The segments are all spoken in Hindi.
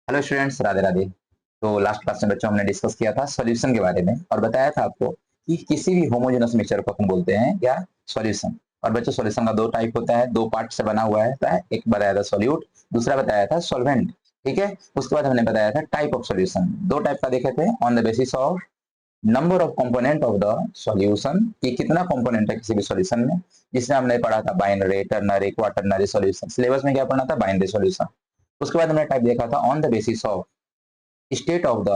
Hello students, Radhe Radhe. तो लास्ट क्लास में बच्चों हमने डिस्कस किया था सॉल्यूशन के बारे में और बताया था आपको कि किसी भी होमोजेनस मिक्सचर को अपन बोलते हैं या सॉल्यूशन। और बच्चों सॉल्यूशन का दो टाइप होता है, दो पार्ट से बना हुआ है। एक बताया था सॉल्यूट, दूसरा बताया था सॉल्वेंट। ठीक है, उसके बाद हमने बताया था टाइप ऑफ सॉल्यूशन। दो टाइप का देखे थे, on the basis of number of component of the solution, कि कितना कंपोनेंट है किसी भी सॉल्यूशन में। जिसमें हमने पढ़ा था binary, ternary, quaternary solution. Syllabus में क्या पढ़ा था? Binary solution. उसके बाद हमने टाइप देखा था on the basis of state of the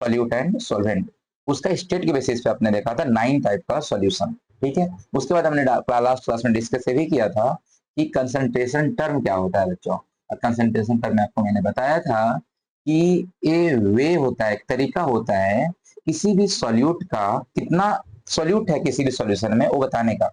solute and solvent. उसका स्टेट के बेसिस पे आपने देखा था 9 टाइप का सॉल्यूशन। ठीक है, उसके बाद हमने लास्ट क्लास में डिस्कस ये भी किया था कि कंसंट्रेशन टर्म क्या होता है बच्चों। और कंसंट्रेशन टर्म में आपको मैंने बताया था कि ये वे होता है, एक तरीका होता है किसी भी सॉल्यूट का कितना सॉल्यूट है किसी भी सॉल्यूशन में वो बताने का।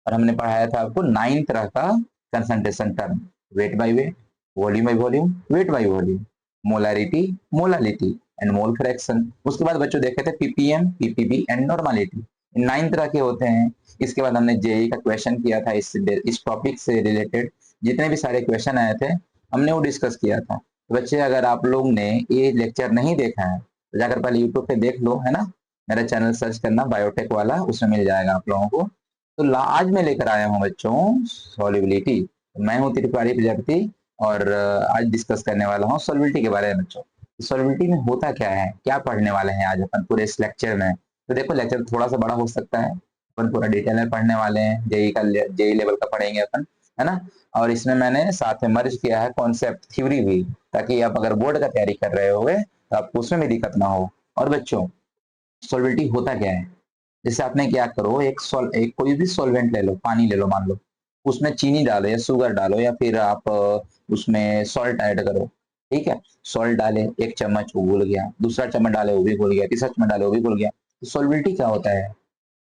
और हमने पढ़ाया था आपको 9 तरह का concentration term: weight by weight, volume by volume, weight by volume, molarity, molality and mole fraction. उसके बाद बच्चों देखे थे पीपीएम, पीपीबी एंड नॉर्मालिटी। इन 9 तरह के होते हैं। इसके बाद हमने जेई का क्वेश्चन किया था इस टॉपिक से रिलेटेड। जितने भी सारे क्वेश्चन आए थे हमने वो डिस्कस किया था। तो बच्चे, अगर आप लोग ने ये लेक्चर नहीं देखा है तो जाकर पहले यूट्यूब पे देख लो, है ना। मेरा चैनल सर्च करना बायोटेक वाला, उसमें मिल जाएगा आप लोगों को। तो आज मैं लेकर आया हूँ बच्चों सॉल्युबिलिटी। मैं हूँ त्रिपाठी प्रजापति और आज डिस्कस करने वाला हूँ सॉल्युबिलिटी के बारे में बच्चों। सॉल्युबिलिटी में होता क्या है, क्या पढ़ने वाले हैं आज अपन पूरे इस लेक्चर में। तो देखो, लेक्चर थोड़ा सा बड़ा हो सकता है, अपन पूरा डिटेल में पढ़ने वाले हैं। जेई लेवल का पढ़ेंगे अपन, है ना। और इसमें मैंने साथ में मर्ज किया है कॉन्सेप्ट थ्योरी भी, ताकि आप अगर बोर्ड का तैयारी कर रहे होगे तो आपको उसमें भी दिक्कत ना हो। और बच्चों, सॉल्युबिलिटी होता क्या है? जैसे आपने क्या करो, एक कोई भी सॉल्वेंट ले लो, पानी ले लो मान लो, उसमें चीनी डालो या शुगर डालो या फिर आप उसमें सॉल्ट ऐड करो। ठीक है, सॉल्ट डाले 1 चम्मच, वो घुल गया। दूसरा चम्मच डाले, वो भी घुल गया। तीसरा चम्मच डाले, वो भी घुल गया। तो सॉल्युबिलिटी क्या होता है?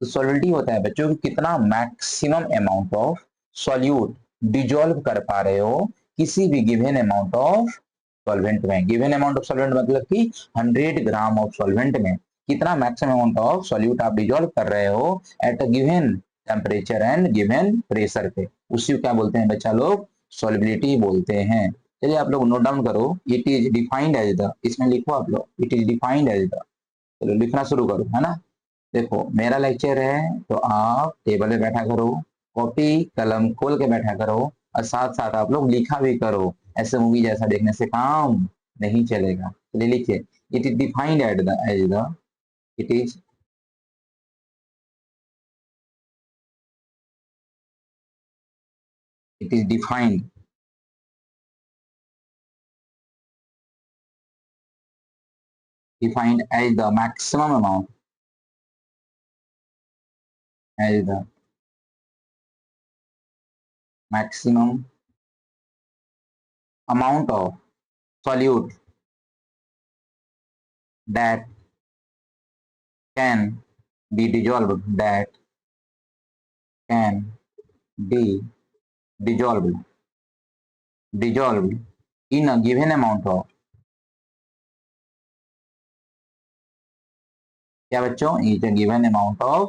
तो सॉल्युबिलिटी होता है बच्चों कि कितना maximum amount of solute dissolve कर पा रहे हो किसी भी गिवन अमाउंट ऑफ सॉल्वेंट में। गिवन अमाउंट ऑफ सॉल्वेंट मतलब कि 100 ग्राम ऑफ सॉल्वेंट में कितना मैक्सिमम अमाउंट ऑफ सॉल्यूट आप डिजोल्व कर रहे हो at a given temperature and given pressure पे, उसी को क्या बोलते हैं बच्चा लोग? सॉल्युबिलिटी बोलते हैं। चलिए आप लोग नोट डाउन करो। It is defined as the, इसमें लिखो आप लोग, it is defined as the. चलो लिखना शुरू करो, है ना। देखो मेरा लेक्चर है तो आप टेबल पे बैठा करो, कॉपी कलम खोल के बैठा करो और साथ साथ आप लोग लिखा भी करो। ऐसे मूवी जैसा देखने से काम नहीं चलेगा। चलिए लिखिए, it is defined as the it is it is defined as the maximum amount, as the maximum amount of solute that can be dissolved, that can be dissolved in a given amount of, क्या बच्चों? Is a given amount of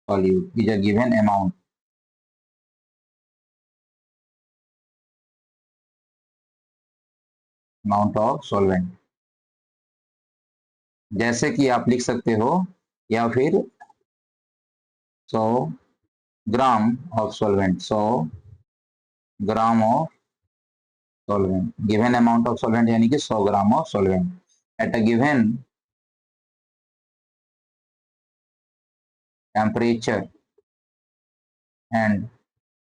solute, is a given amount of solvent. जैसे कि आप लिख सकते हो, या फिर 100 gram of solvent, 100 gram of solvent, given amount of solvent यानी कि 100 gram of solvent at a given temperature and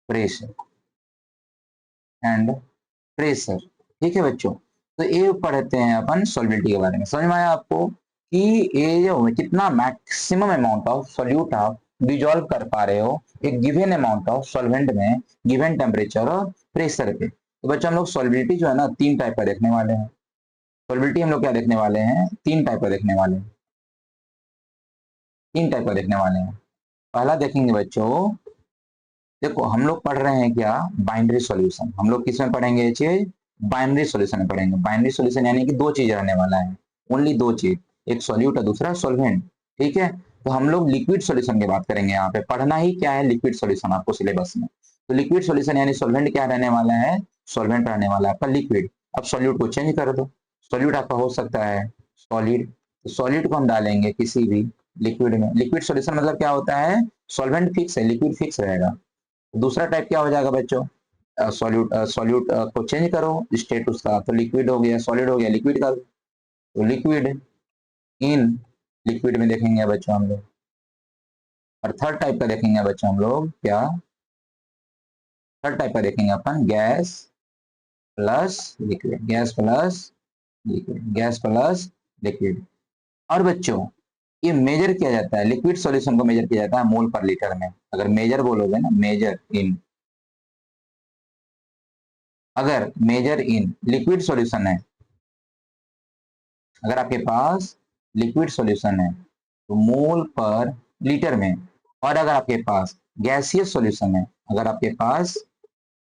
pressure and pressure. ठीक है बच्चों, तो ये पढ़ते हैं अपन सॉल्युबिलिटी के बारे में। समझ में आया आपको कि ये जो कितना मैक्सिमम अमाउंट ऑफ सॉल्यूट आप डिजोल्व कर पा रहे हो एक गिवन अमाउंट ऑफ सॉल्वेंट में, गिवन टेम्परेचर और प्रेशर पे। तो बच्चों, हम लोग सॉल्युबिलिटी जो है ना 3 टाइप का देखने वाले हैं। सॉल्युबिलिटी हम लोग क्या देखने वाले हैं? 3 टाइप का देखने वाले हैं। 3 टाइप का देखने वाले हैं। पहला देखेंगे बच्चों, देखो हम लोग पढ़ रहे हैं क्या? Binary solution. हम लोग किस में पढ़ेंगे ये चीज? बाइनरी सॉल्यूशन में पढ़ेंगे। बाइनरी सॉल्यूशन यानी कि 2 चीज रहने वाला है, ओनली 2 चीज, एक सॉल्यूट और दूसरा सॉल्वेंट। ठीक है, तो हम लोग लिक्विड सॉल्यूशन की बात करेंगे। यहाँ पे पढ़ना ही क्या है? लिक्विड सॉल्यूशन आपको सिलेबस में। तो लिक्विड सॉल्यूशन यानी सॉल्वेंट क्या रहने वाला है? सॉल्वेंट रहने वाला है आपका लिक्विड। अब सॉल्यूट को चेंज कर दो, सॉल्यूट आपका हो सकता है सॉलिड, तो सॉलिड को हम डालेंगे किसी भी लिक्विड में। लिक्विड सॉल्यूशन मतलब क्या होता है, सॉल्वेंट फिक्स है, लिक्विड फिक्स रहेगा। दूसरा टाइप क्या हो जाएगा बच्चों, सॉल्यूट सॉल्यूट को चेंज करो स्टेट उसका, तो लिक्विड हो गया, सॉलिड हो गया, लिक्विड का, तो लिक्विड इन लिक्विड में देखेंगे बच्चों हम लोग। और थर्ड टाइप का देखेंगे बच्चों हम लोग क्या, थर्ड टाइप का देखेंगे अपन gas plus liquid, gas plus liquid, gas plus liquid. और बच्चों ये मेजर किया जाता है, लिक्विड सॉल्यूशन को मेजर किया जाता है मोल पर लीटर में। अगर मेजर बोलोगे ना, मेजर इन, अगर मेजर इन लिक्विड सॉल्यूशन है, अगर आपके पास लिक्विड सॉल्यूशन है तो मोल पर लीटर में। और अगर आपके पास गैसियस सॉल्यूशन है, अगर आपके पास,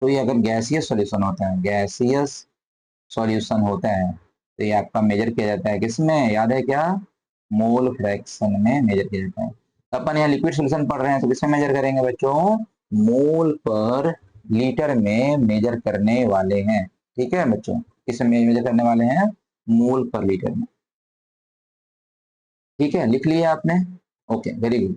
तो ये अगर गैसियस सॉल्यूशन होता है, गैसियस सॉल्यूशन होता है, तो ये आपका मेजर किया जाता है किसमें, याद है क्या, मोल फ्रैक्शन में मेजर किया जाता है। तो अपन यहाँ लिक्विड सॉल्यूशन पढ़ रहे हैं तो किसमें मेजर करेंगे बच्चों, मोल पर लीटर में मेजर करने वाले हैं। ठीक है बच्चों, किसमें मेजर करने वाले हैं, मोल पर लीटर में। ठीक है, लिख लिया आपने, ओके वेरी गुड।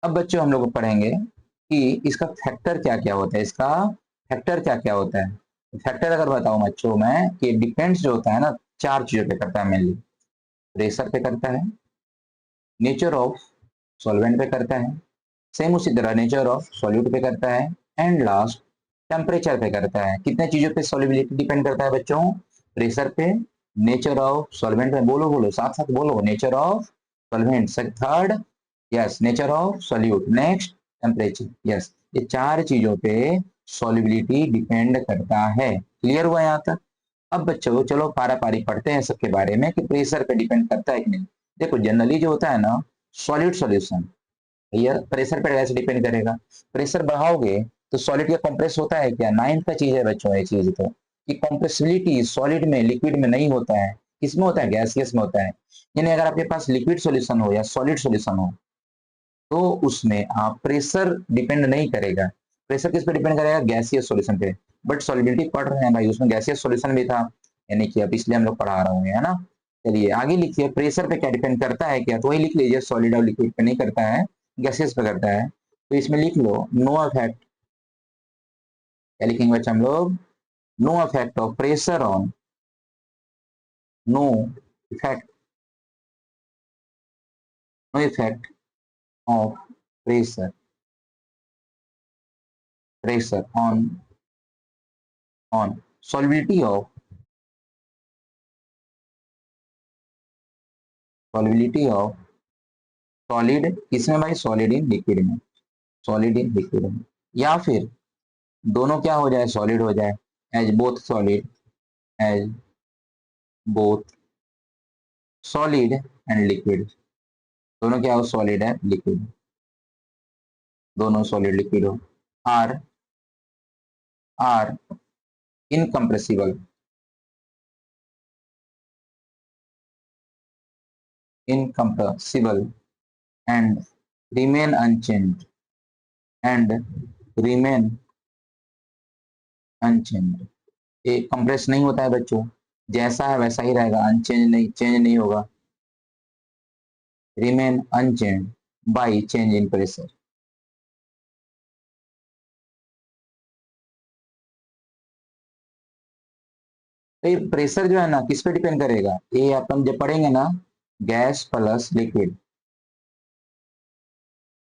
अब बच्चों हम लोग पढ़ेंगे कि इसका फैक्टर क्या क्या होता है, इसका फैक्टर क्या क्या होता है। फैक्टर अगर बताऊं बच्चों मैं, कि डिपेंड्स जो होता है ना, चार चीजों पे करता है मेनली। प्रेशर पे करता है, नेचर ऑफ सॉल्वेंट पे करता है, सेम उसी तरह नेचर ऑफ सॉल्यूट पे करता है, एंड लास्ट टेम्परेचर पे करता है। कितने चीजों पे सॉल्युबिलिटी डिपेंड करता है बच्चों, प्रेशर पे, नेचर ऑफ सॉल्वेंट पे, बोलो बोलो साथ साथ बोलो, nature of solvent, third yes nature of solute, next temperature, yes ये चार चीजों पे सॉल्युबिलिटी डिपेंड करता है। क्लियर हुआ यहाँ तक। अब बच्चों चलो पारा पारी पढ़ते हैं सबके बारे में कि प्रेशर पे डिपेंड करता है कि नहीं। देखो जनरली जो होता है ना, सॉलिड सॉल्यूशन, ये प्रेशर पे कैसे डिपेंड करेगा, प्रेशर बढ़ाओगे तो सॉलिड का कंप्रेस होता है क्या, नाइन्थ का चीज है बच्चों ये चीज, तो कि कंप्रेसिबिलिटी सॉलिड में लिक्विड में नहीं होता है, किसमें होता है, गैसियस में होता है। यानी अगर आपके पास लिक्विड सॉल्यूशन हो या सॉलिड सॉल्यूशन हो, तो उसमें आप प्रेशर डिपेंड नहीं करेगा। प्रेशर किस पे डिपेंड करेगा, गैसियस सॉल्यूशन पे। बट सॉलिडिटी पढ़ रहे हैं भाई, उसमें गैसियस सॉल्यूशन भी था, यानी कि अब इसलिए हम लोग पढ़ा रहे होंगे, है ना। चलिए आगे लिखिए, प्रेशर पे क्या डिपेंड करता है क्या, तो वही लिख लीजिए, सॉलिड और लिक्विड पे नहीं करता है, गैसेस पे करता है। तो इसमें लिख लो नो इफेक्ट, क्या लिखेंगे बच्चे हम लोग, no effect of pressure on, no effect, no effect of pressure, pressure on solubility of, solubility of solid, किसमें भाई, सॉलिड इन लिक्विड में, सॉलिड इन लिक्विड में। या फिर दोनों क्या हो जाए, सॉलिड हो जाए, as both solid, as both solid and liquid, दोनों क्या हो, सॉलिड है लिक्विड, दोनों सॉलिड लिक्विड हो। Are are incompressible, incompressible and remain unchanged, and remain unchanged। ये कंप्रेस नहीं होता है बच्चों, जैसा है वैसा ही रहेगा, अनचेंज नहीं, चेंज नहीं होगा। remain unchanged by change in pressure। तो ये प्रेशर जो है ना किस पे डिपेंड करेगा, ये अपन जब पढ़ेंगे ना, gas plus liquid,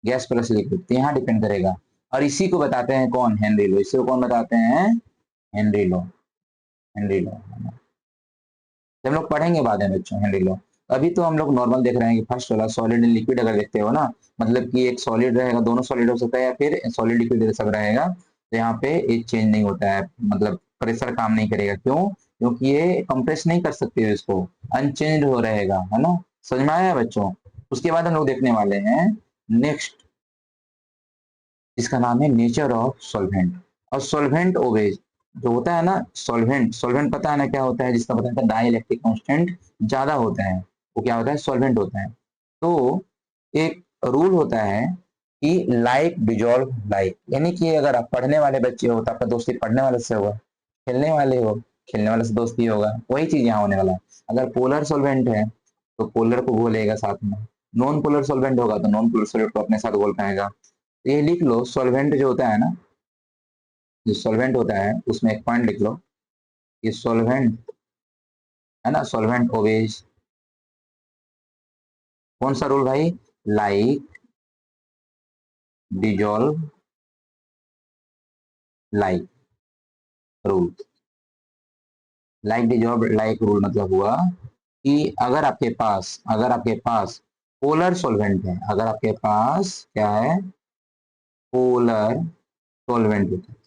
gas plus liquid, तो यहाँ डिपेंड करेगा। और इसी को बताते हैं कौन, हेनरी लो, इसी को कौन बताते हैं, हेनरी लो, हेनरी लो। हम लोग पढ़ेंगे बाद में बच्चों हेनरी लॉ। अभी तो हम लोग नॉर्मल देख रहे हैं कि फर्स्ट वाला सॉलिड एंड लिक्विड अगर देखते हो ना, मतलब कि एक सॉलिड रहेगा, दोनों सॉलिड हो सकता है, या फिर सॉलिड लिक्विड सब रहेगा, तो यहाँ पे एक चेंज नहीं होता है, मतलब प्रेशर काम नहीं करेगा, क्यों, क्योंकि ये कंप्रेस नहीं कर सकते हो इसको, अनचेंज हो रहेगा, है ना। समझ में आया बच्चों। उसके बाद हम लोग देखने वाले हैं नेक्स्ट, इसका नाम है नेचर ऑफ सॉल्वेंट। और सॉल्वेंट ओवेज जो होता है ना, सॉल्वेंट, सॉल्वेंट पता है ना क्या होता है, जिसका पता है डाई इलेक्ट्रिक कांस्टेंट ज्यादा होता है, वो क्या होता है, सॉल्वेंट होता है। तो एक रूल होता है कि लाइक डिजॉल्व लाइक, यानी कि अगर आप पढ़ने वाले बच्चे हो तो आपका दोस्ती पढ़ने वाले से होगा, खेलने वाले हो, खेलने वाले से दोस्ती होगा, वही चीज यहाँ होने वाला है। अगर पोलर सॉल्वेंट है तो पोलर को घोलेगा साथ में, नॉन पोलर सॉल्वेंट होगा तो नॉन पोलर सॉल्वेंट को अपने साथ घोल पाएगा। तो ये लिख लो, सॉल्वेंट जो होता है ना, जो सॉल्वेंट होता है उसमें एक पॉइंट लिख लो, ये सॉल्वेंट है ना, सॉल्वेंट ओवेज, कौन सा रूल भाई, like dissolve like rule. Like dissolve like rule मतलब हुआ कि अगर आपके पास पोलर सॉल्वेंट है, अगर आपके पास क्या है, पोलर सॉल्वेंट होता है,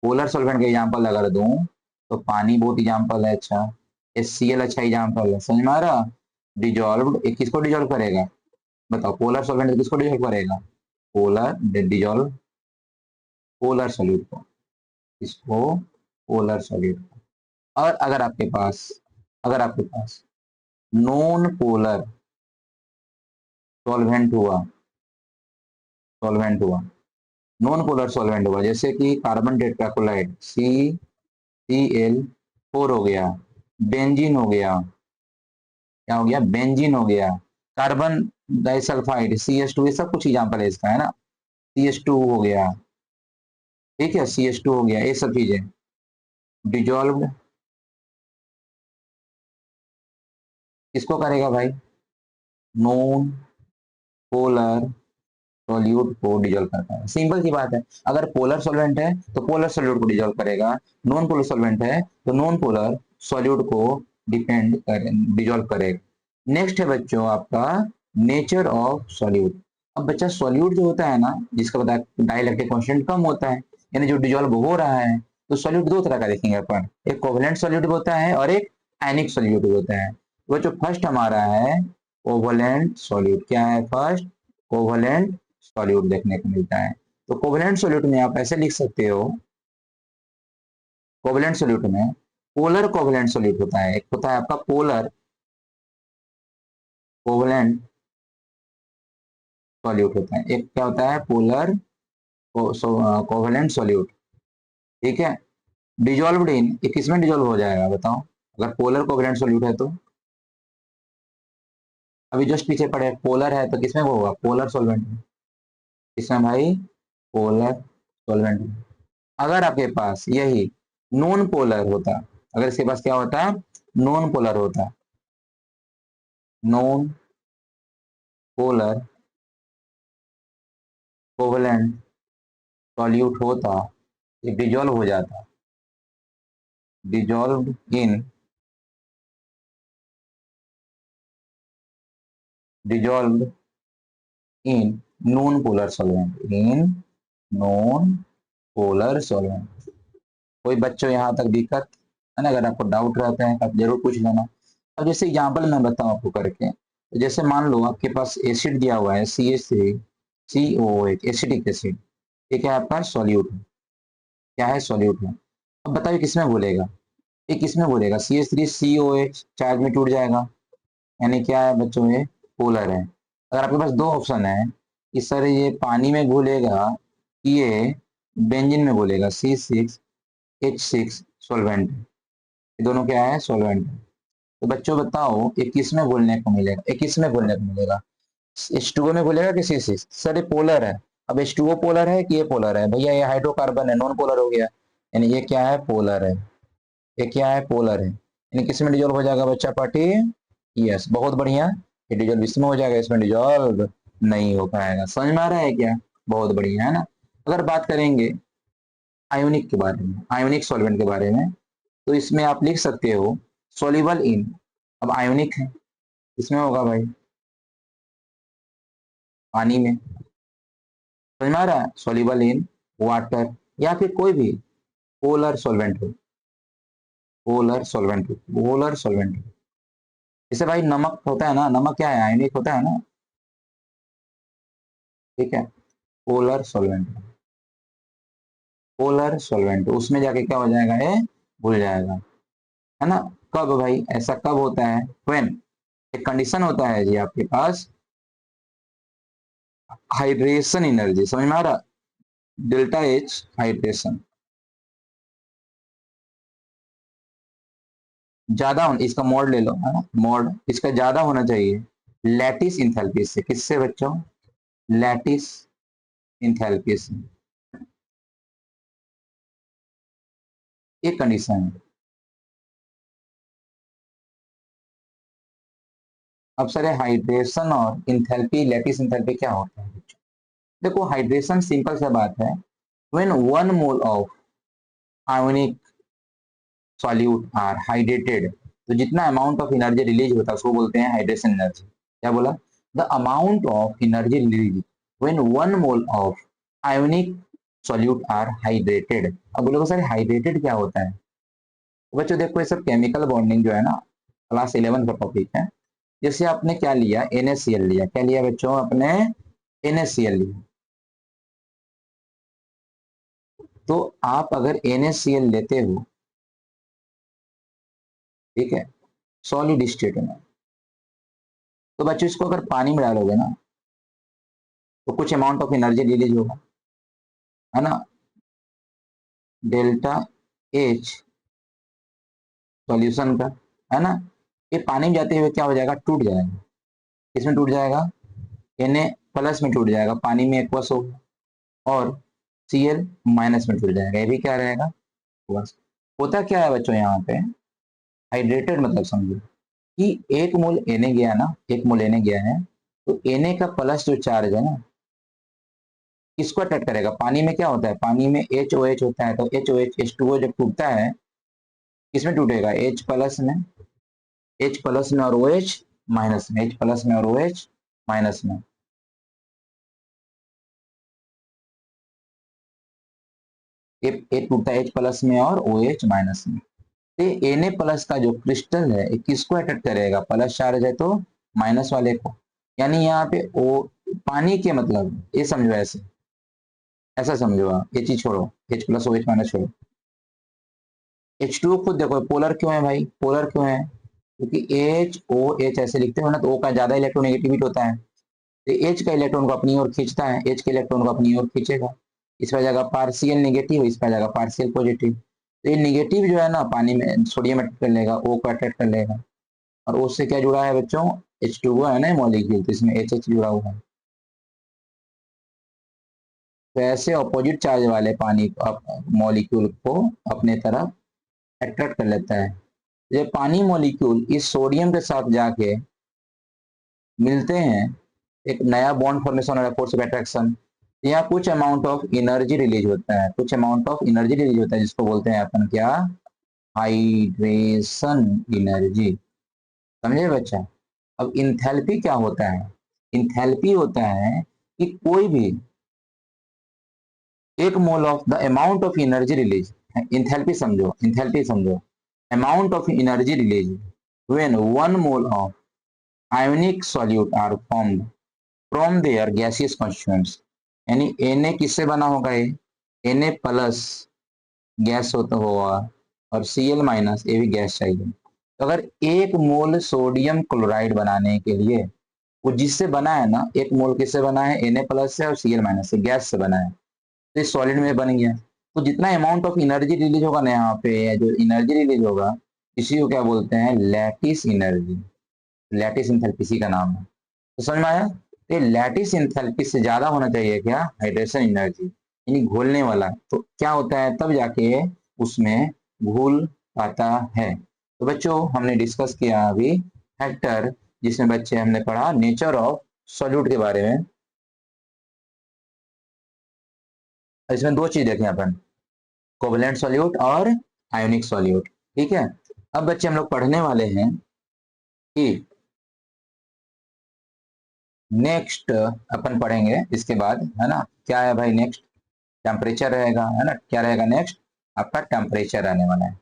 पोलर सॉल्वेंट का एग्जांपल अगर दूं तो पानी बहुत एग्जांपल है, अच्छा HCl अच्छा एग्जांपल है, समझ में आ रहा। डिजोल्व किसको डिजोल्व करेगा, बताओ, पोलर सॉल्वेंट किसको डिजोल्व करेगा, पोलर डिजोल्व पोलर सॉल्यूट को, इसको पोलर सॉल्यूट। और अगर आपके पास नॉन पोलर सॉल्वेंट हुआ, सॉल्वेंट हुआ नॉन पोलर सॉल्वेंट हुआ, जैसे कि कार्बन टेट्राक्लोराइड CCl4 हो गया, बेंजीन हो गया, क्या हो गया, बेंजीन हो गया, कार्बन डाइसल्फाइड CH2, ये सब कुछ एग्जाम्पल है इसका, है ना, CH2 हो गया, ठीक है, CH2 हो गया, ये सब चीजें डिजोल्व किसको करेगा भाई, नॉन पोलर सॉल्यूट को डिजोल्व करता है, सिंपल सी बात है। अगर पोलर सॉल्वेंट है तो पोलर सॉल्यूट को डिजोल्व करेगा, नॉन पोलर सॉल्वेंट है तो नॉन पोलर सॉल्यूट को डिजोल्व करेगा। नेक्स्ट है बच्चों आपका नेचर ऑफ सॉल्यूट। अब बच्चा सॉल्यूट जो होता है ना, जिसका बताया डाइलेक्ट्रिक कांस्टेंट कम होता है, यानी जो डिजोल्व हो रहा है, तो सॉल्यूट दो तरह का देखेंगे अपन, एक कोवेलेंट सॉल्यूट होता है और एक आयनिक सॉल्यूट होता है। वो जो फर्स्ट हमारा है कोवेलेंट सॉल्यूट, क्या है फर्स्ट, कोवेलेंट सॉल्यूट देखने को मिलता है। तो कोवेलेंट सॉल्यूट में आप ऐसे लिख सकते हो, कोवेलेंट सॉल्यूट में पोलर कोवेलेंट सॉल्यूट होता है, एक होता है आपका पोलर कोवेलेंट सॉल्यूट होता है, एक क्या होता है पोलर कोवेलेंट सॉल्यूट, ठीक है। डिजोल्व्ड इन, ये किसमें डिजोल्व हो जाएगा बताओ, अगर पोलर कोवेलेंट सॉल्यूट है तो, अभी जस्ट पीछे पड़े पोलर है तो किसमें वो होगा, पोलर सॉल्वेंट में, किसमें भाई, पोलर सॉल्वेंट में। अगर आपके पास यही नॉन पोलर होता, अगर इसके पास क्या होता, नॉन पोलर होता, नॉन पोलर कोवेलेंट सॉल्यूट होता, ये डिजोल्व हो जाता, dissolve in dissolve in non polar solvent, in non polar solvent. कोई बच्चों यहाँ तक दिक्कत है ना, अगर आपको डाउट रहता है तो आप जरूर पूछ लेना। अब जैसे एग्जाम्पल मैं बताऊँ आपको करके, तो जैसे मान लो आपके पास एसिड दिया हुआ है CH3COOH एसिटिक एसिड, ये क्या है आपका सॉल्यूट है, क्या है सॉल्यूट है। अब बताइए किसमें बोलेगा, ये किसमें बोलेगा, CH3COH चार्ज में टूट जाएगा, यानी क्या है बच्चों, ये पोलर है। अगर आपके पास दो ऑप्शन है कि सर ये पानी में घुलेगा, ये बेंजीन में घुलेगा, C6H6 सॉल्वेंट, ये दोनों क्या है, सॉल्वेंट। तो बच्चों बताओ ये किस में घुलने को मिलेगा, ये किस में घुलने को मिलेगा, H2O में घुलेगा कि C6, सर ये पोलर है। अब H2O पोलर है कि ये पोलर है, भैया ये हाइड्रोकार्बन है, नॉन पोलर हो गया, यानी ये क्या है, पोलर है, ये क्या है, पोलर है, यानी किस में डिजोल्व हो जाएगा बच्चा पार्टी, यस बहुत बढ़िया, ये डिजोल्व इसमें हो जाएगा, इसमें डिजोल्व नहीं हो पाएगा, समझ में आ रहा है क्या, बहुत बढ़िया है ना। अगर बात करेंगे आयोनिक के बारे में, आयोनिक सॉल्वेंट के बारे में, तो इसमें आप लिख सकते हो सोल्यूबल इन, अब आयोनिक है, इसमें होगा भाई पानी में, समझ में आ रहा है, सोल्यूबल इन वाटर, या फिर कोई भी पोलर सॉल्वेंट हो, पोलर सॉल्वेंट हो, पोलर सॉल्वेंट हो, जैसे भाई नमक होता है ना, नमक क्या है, आयनिक होता है ना, ठीक है, पोलर सॉल्वेंट, पोलर सॉल्वेंट उसमें जाके क्या हो जाएगा, ये भूल जाएगा, है ना। कब भाई ऐसा कब होता है, व्हेन, एक कंडीशन होता है जी आपके पास, हाइड्रेशन एनर्जी, समझ में आ रहा, डेल्टा H हाइड्रेशन, ज्यादा इसका मोड ले लो, है ना, मोड इसका ज्यादा होना चाहिए लैटिस इंथैल्पी से। किससे बच्चों? लैटिस इंथैल्पी से। एक कंडीशन है। अब सर हाइड्रेशन और इंथैल्पी, लैटिस इंथैल्पी क्या होता है बच्चों? देखो हाइड्रेशन सिंपल सा बात है, when 1 mole of ionic solute are hydrated, तो जितना अमाउंट ऑफ एनर्जी रिलीज होता है उसको बोलते हैं हाइड्रेशन एनर्जी। क्या बोला? The amount of energy release when 1 mole of ionic solute are hydrated. अब बोलोगे सर हाइड्रेटेड क्या होता है? तो बच्चों देखो ये सब केमिकल बॉन्डिंग जो है ना, क्लास 11 का टॉपिक है। जैसे आपने क्या लिया, NaCl लिया, क्या लिया बच्चों आपने? NaCl लिया। तो आप अगर NaCl लेते हो, ठीक है, सॉलिड स्टेट में, तो बच्चों इसको अगर पानी में डालोगे ना तो कुछ अमाउंट ऑफ एनर्जी रिलीज होगा, है ना, डेल्टा एच सॉल्यूशन का, है ना। ये पानी में जाते हुए क्या हो जाएगा? टूट जाएगा। किसमें टूट जाएगा? Na+ में टूट जाएगा, पानी में एक्वस होगा, और Cl- में टूट जाएगा, ये भी क्या रहेगा? बस। होता क्या है बच्चों यहाँ पे, हाइड्रेटेड मतलब समझो कि 1 मोल Na गया ना, 1 मोल Na गया है, तो Na का प्लस जो चार्ज है ना, किसको अट्रैक्ट करेगा? पानी में क्या होता है, पानी में HOH होता है, तो HOH H2O जब टूटता है, किसमें टूटेगा? H+ में, H+ में और OH- में, H+ में और OH- में। ये टूटता है H+ में और OH- में। तो Na+ का जो क्रिस्टल है, किसको अट्रैक्ट करेगा? प्लस चार्ज है तो माइनस वाले को। यानी यहाँ पे ओ पानी के मतलब ये समझो, ऐसे ऐसा समझो आप, ये चीज छोड़ो, H+ OH- छोड़ो। H2O खुद देखो पोलर क्यों है भाई, पोलर क्यों है? क्योंकि HOH ऐसे लिखते हो ना, तो O का ज्यादा इलेक्ट्रोनेगेटिविटी होता है, तो H का इलेक्ट्रॉन को अपनी ओर खींचता है, H के इलेक्ट्रॉन को अपनी ओर खींचेगा। इस पर जाएगा पार्शियल नेगेटिव, इस पर जाएगा पार्शियल पॉजिटिव। तो ये नेगेटिव जो है ना, पानी में सोडियम अटैक कर लेगा, O को अटैक कर लेगा। और O से क्या जुड़ा है बच्चों? H2O है ना मॉलिक्यूल, तो इसमें HH जुड़ा हुआ है। तो ऐसे ऑपोजिट चार्ज वाले पानी मॉलिक्यूल को अपने तरफ अट्रैक्ट कर लेता है। ये पानी मॉलिक्यूल इस सोडियम के साथ जाके मिलते हैं, एक नया बॉन्ड फॉर्मेशन हो रहा है, फोर्स ऑफ अट्रैक्शन। यहाँ कुछ अमाउंट ऑफ एनर्जी रिलीज होता है, कुछ अमाउंट ऑफ एनर्जी रिलीज होता है, जिसको बोलते हैं अपन क्या? Hydration energy. समझे बच्चा? अब इंथैल्पी क्या होता है? इंथैल्पी होता है कि कोई भी 1 mole of the amount of energy release, enthalpy समझो, इंथैल्पी समझो, amount of energy release when 1 mole of ionic solute are formed from their gaseous constituents. यानी Na किससे बना होगा? ये Na+ गैस होता होगा, और Cl- ये भी गैस चाहिए। तो अगर 1 मोल सोडियम क्लोराइड बनाने के लिए, वो जिससे बना है ना, 1 मोल किससे बना है? Na+ से और Cl- से, गैस से बना है, तो ये सॉलिड में बन गया। तो जितना अमाउंट ऑफ एनर्जी रिलीज होगा ना यहाँ पे, जो एनर्जी रिलीज होगा, इसी को क्या बोलते हैं? Lattice energy. लैटिस इंथैल्पी का नाम है। तो समझ में आया? तो लैटिस इंथैल्पी से ज्यादा होना चाहिए क्या? हाइड्रेशन एनर्जी, यानी घोलने वाला। तो क्या होता है तब जाके उसमें घुल पाता है। तो बच्चों हमने डिस्कस किया अभी फैक्टर, जिसमें बच्चे हमने पढ़ा नेचर ऑफ सॉल्यूट के बारे में। इसमें दो चीज देखें अपन, कोवलेंट सॉल्यूट और आयोनिक सॉल्यूट। ठीक है, अब बच्चे हम लोग पढ़ने वाले हैं कि नेक्स्ट अपन पढ़ेंगे इसके बाद, है ना, क्या है भाई नेक्स्ट? टेम्परेचर रहेगा, है ना। क्या रहेगा नेक्स्ट? आपका टेम्परेचर रहने वाला है।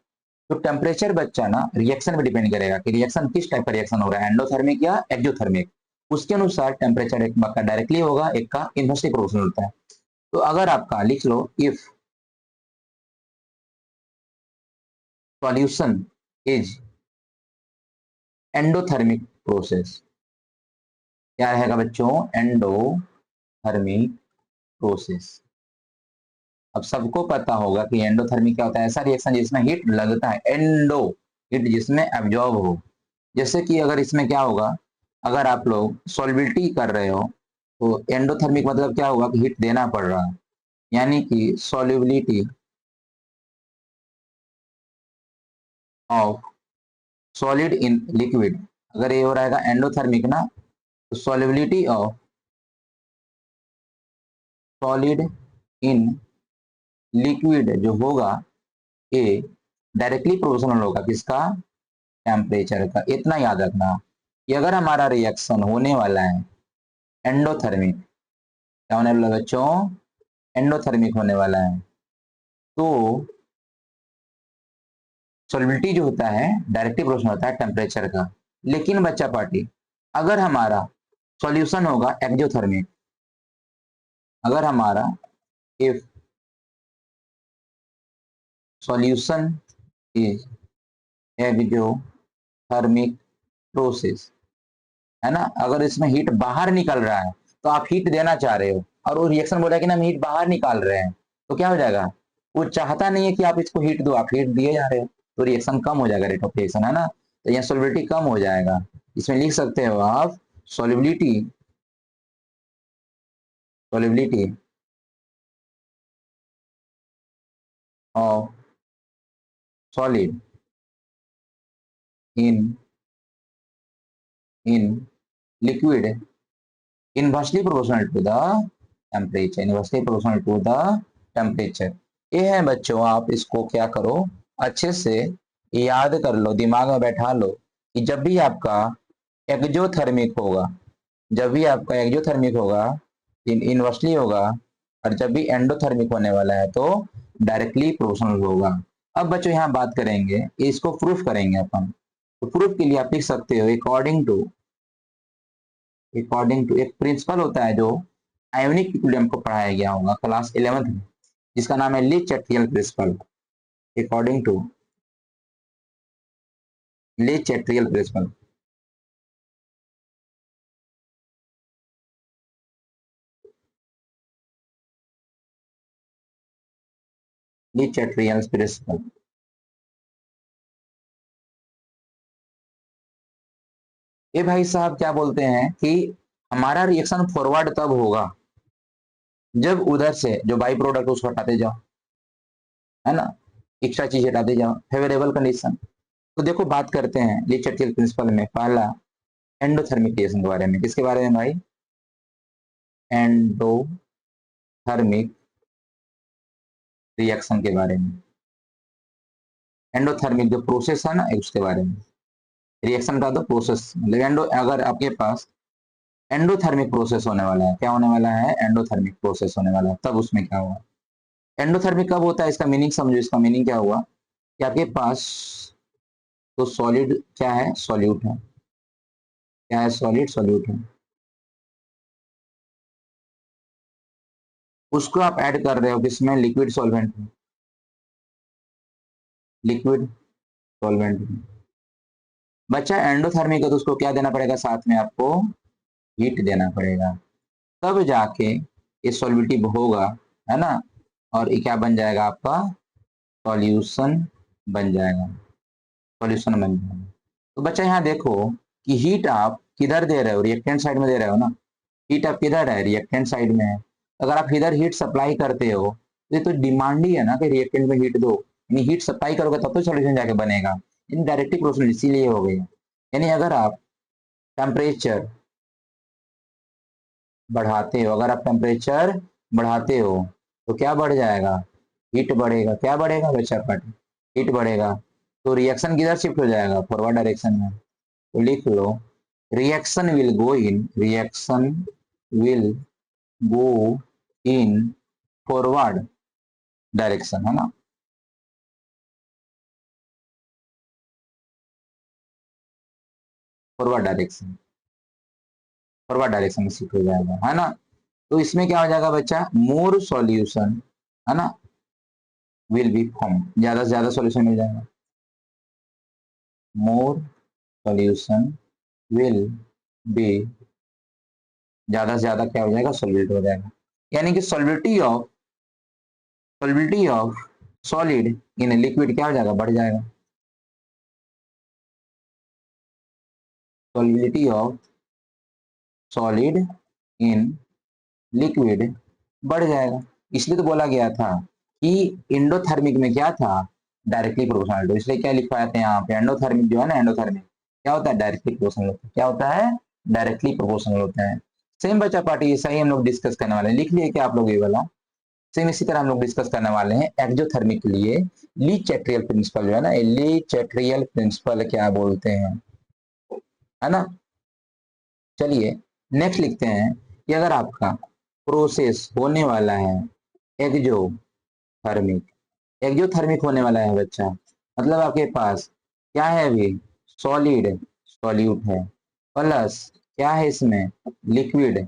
तो टेम्परेचर बच्चा ना रिएक्शन पे डिपेंड करेगा कि रिएक्शन किस टाइप का रिएक्शन हो रहा है, एंडोथर्मिक या एक्जोथर्मिक। उसके अनुसार टेम्परेचर एक का डायरेक्टली होगा, एक का इनवर्सली प्रोपोर्शनल होता है। तो अगर आपका लिख लो, if solution is endothermic process, क्या रहेगा बच्चों? Endothermic process. अब सबको पता होगा कि एंडोथर्मिक क्या होता है? ऐसा रिएक्शन जिसमें हीट लगता है, एंडो हीट जिसमें एब्जॉर्ब हो। जैसे कि अगर इसमें क्या होगा, अगर आप लोग सॉल्बिलिटी कर रहे हो तो एंडोथर्मिक मतलब क्या होगा कि हीट देना पड़ रहा है, यानी कि solubility of solid in liquid. अगर ये हो रहेगा एंडोथर्मिक ना, तो solubility of solid in liquid जो होगा ये डायरेक्टली प्रोपोर्शनल होगा किसका, टेम्परेचर का। इतना याद रखना कि अगर हमारा रिएक्शन होने वाला है एंडोथर्मिक, क्या होने वाला है बच्चों, एंडोथर्मिक होने वाला है, तो सॉल्युबिलिटी जो होता है डायरेक्टली प्रोपोर्शनल होता है टेम्परेचर का। लेकिन बच्चा पार्टी, अगर हमारा सॉल्यूशन होगा एक्जोथर्मिक, अगर हमारा if solution is exothermic process, है ना, अगर इसमें हीट बाहर निकल रहा है तो आप हीट देना चाह रहे हो और वो रिएक्शन बोल रहा है कि ना हम हीट बाहर निकाल रहे हैं, तो क्या हो जाएगा, वो चाहता नहीं है कि आप इसको हीट दो, आप हीट दिए जा रहे हो, तो रिएक्शन कम हो जाएगा, रेट ऑफ रिएक्शन, है ना, तो यहाँ सॉल्युबिलिटी कम हो जाएगा। इसमें लिख सकते हो आप solubility solubility of solid in in liquid inversely proportional to the temperature, inversely proportional to the temperature. ये है बच्चों, आप इसको क्या करो, अच्छे से याद कर लो, दिमाग में बैठा लो कि जब भी आपका एक्जोथर्मिक होगा, जब भी आपका एक्जोथर्मिक होगा इनवर्सली होगा, और जब भी एंडोथर्मिक होने वाला है तो डायरेक्टली प्रोपोर्शनल होगा। अब बच्चों यहाँ बात करेंगे, इसको प्रूफ करेंगे अपन। तो प्रूफ के लिए आप लिख सकते हो अकॉर्डिंग टू एक प्रिंसिपल होता है जो आयोनिक इक्विलिब्रियम को पढ़ाया गया होगा क्लास 11th में, जिसका नाम है Le Chatelier principle. According to Le Chatelier principle, Le Chatelier principle. ये भाई साहब क्या बोलते हैं कि हमारा रिएक्शन फॉरवर्ड तब होगा जब उधर से जो बाई प्रोडक्ट उसको हटाते जाओ, है ना, एक्स्ट्रा चीज हटाते जाओ, फेवरेबल कंडीशन। तो देखो बात करते हैं ली चैटरियल प्रिंसिपल में, पहला एंडोथर्मिक रिएक्शन के बारे में। किसके बारे में भाई, एंडोथर्मिक रिएक्शन के बारे में। एंडोथर्मिक जो प्रोसेस है ना उसके बारे में, रिएक्शन का तो प्रोसेस मतलब अगर आपके पास एंडोथर्मिक प्रोसेस होने वाला है, क्या होने वाला है, एंडोथर्मिक प्रोसेस होने वाला है, तब उसमें क्या होगा। एंडोथर्मिक कब होता है, इसका मीनिंग समझो। इसका मीनिंग क्या हुआ कि आपके पास तो सॉलिड क्या है, सॉल्यूट है, क्या है, सॉलिड सॉल्यूट है, उसको आप ऐड कर रहे हो किसमें, लिक्विड सॉल्वेंट में, लिक्विड सॉल्वेंट में। बच्चा एंडोथर्मिक है तो उसको क्या देना पड़ेगा, साथ में आपको हीट देना पड़ेगा, तब जाके ये सॉल्युबिलिटी होगा, है ना, और ये क्या बन जाएगा आपका, सॉल्यूशन बन जाएगा, सॉल्यूशन बन जाएगा। तो बच्चा यहाँ देखो कि हीट आप किधर दे रहे हो, रिएक्टेंट साइड में दे रहे हो ना, हीट आप किधर है, रिएक्टेंट साइड में है। अगर आप इधर हीट सप्लाई करते हो तो ये तो डिमांड ही है ना कि रिएक्टेंट में हीट दो, यानी हीट सप्लाई करोगे तब तो सॉल्यूशन जाके बनेगा, इन डायरेक्टली प्रोसेस इसीलिए हो गई। यानी अगर आप टेम्परेचर बढ़ाते हो, अगर आप टेम्परेचर बढ़ाते हो तो क्या बढ़ जाएगा, हीट बढ़ेगा, क्या बढ़ेगा बच्चा पार्टी, हीट बढ़ेगा, तो रिएक्शन किधर शिफ्ट हो जाएगा, फॉरवर्ड डायरेक्शन में। तो लिख लो reaction will go in forward direction, है ना, फॉरवर्ड डायरेक्शन, फॉरवर्ड डायरेक्शन में शिफ्ट हो जाएगा, है ना। तो इसमें क्या हो जाएगा बच्चा, मोर सॉल्यूशन, है ना, विल बी फॉर्म, ज्यादा से ज्यादा सॉल्यूशन मिल जाएगा, मोर सॉल्यूशन विल बी, ज्यादा से ज्यादा क्या हो जाएगा, सॉल्वेट हो जाएगा। यानी कि solubility of solid in liquid क्या हो जाएगा, बढ़ जाएगा। Solubility of solid in liquid बढ़ जाएगा। इसलिए तो बोला गया था कि एंडोथर्मिक में क्या था, डायरेक्टली प्रोपोर्शनल टू, इसलिए क्या लिखवाया था यहाँ पे, एंडोथर्मिक जो है ना, एंडोथर्मिक क्या होता है, डायरेक्टली प्रोपोर्शनल होता है। क्या होता है, डायरेक्टली प्रोपोर्शनल होता है। सेम बचा पार्टी, ऐसा ही हम लोग डिस्कस करने वाले हैं, लिख लिए क्या आप लोग ये वाला। सेम इसी तरह हम लोग डिस्कस करने वाले हैं एक्सोथर्मिक के लिए ली चैट्रियल प्रिंसिपल जो है ना, ली चैट्रियल प्रिंसिपल क्या बोलते हैं, है ना। चलिए नेक्स्ट लिखते हैं कि अगर आपका प्रोसेस होने वाला है एक्सोथर्मिक, एक्सोथर्मिक होने वाला है बच्चा, मतलब आपके पास क्या है अभी, सॉलिड सॉल्यूट है, प्लस क्या है इसमें, लिक्विड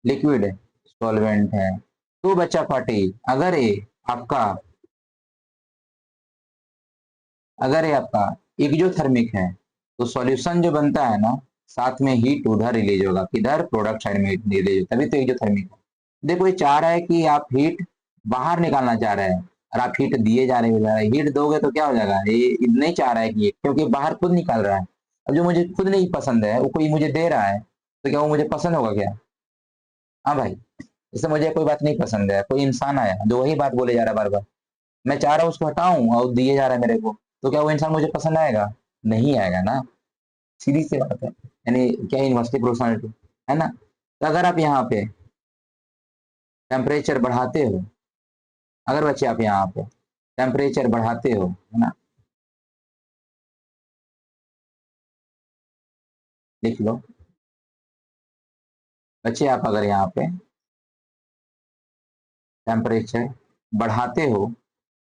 लिक्विड सॉल्वेंट है। तो बच्चा पार्टी अगर ये आपका अगर ये आपका एक्सोथर्मिक है तो सॉल्यूशन जो बनता है ना, साथ में हीट उधर रिलीज होगा, किधर, प्रोडक्ट साइड में रिलीज होगा, तभी तो एक्सोथर्मिक है। देखो ये चाह रहा है कि आप हीट बाहर निकालना चाह रहे हैं और आप हीट दिए जा रहे हो, हीट दोगे तो क्या हो जाएगा, ये नहीं चाह रहा है कि क्योंकि बाहर खुद निकाल रहा है। अब जो मुझे खुद नहीं पसंद है वो कोई मुझे दे रहा है, तो क्या वो मुझे पसंद होगा क्या। हाँ भाई, जैसे मुझे कोई बात नहीं पसंद है, कोई इंसान आया जो वही बात बोले जा रहा है बार बार, मैं चाह रहा हूँ उसको हटाऊं और दिए जा रहा है मेरे को, तो क्या वो इंसान मुझे पसंद आएगा, नहीं आएगा ना। सीधी सी बात है, यानी क्या यूनिवर्सिटी प्रोफेशनलिटी, है ना। तो अगर आप यहाँ पे टेम्परेचर बढ़ाते हो, अगर बच्चे आप यहाँ पे टेम्परेचर बढ़ाते हो, है ना, लिख लो बच्चे, आप अगर यहाँ पे टेम्परेचर बढ़ाते हो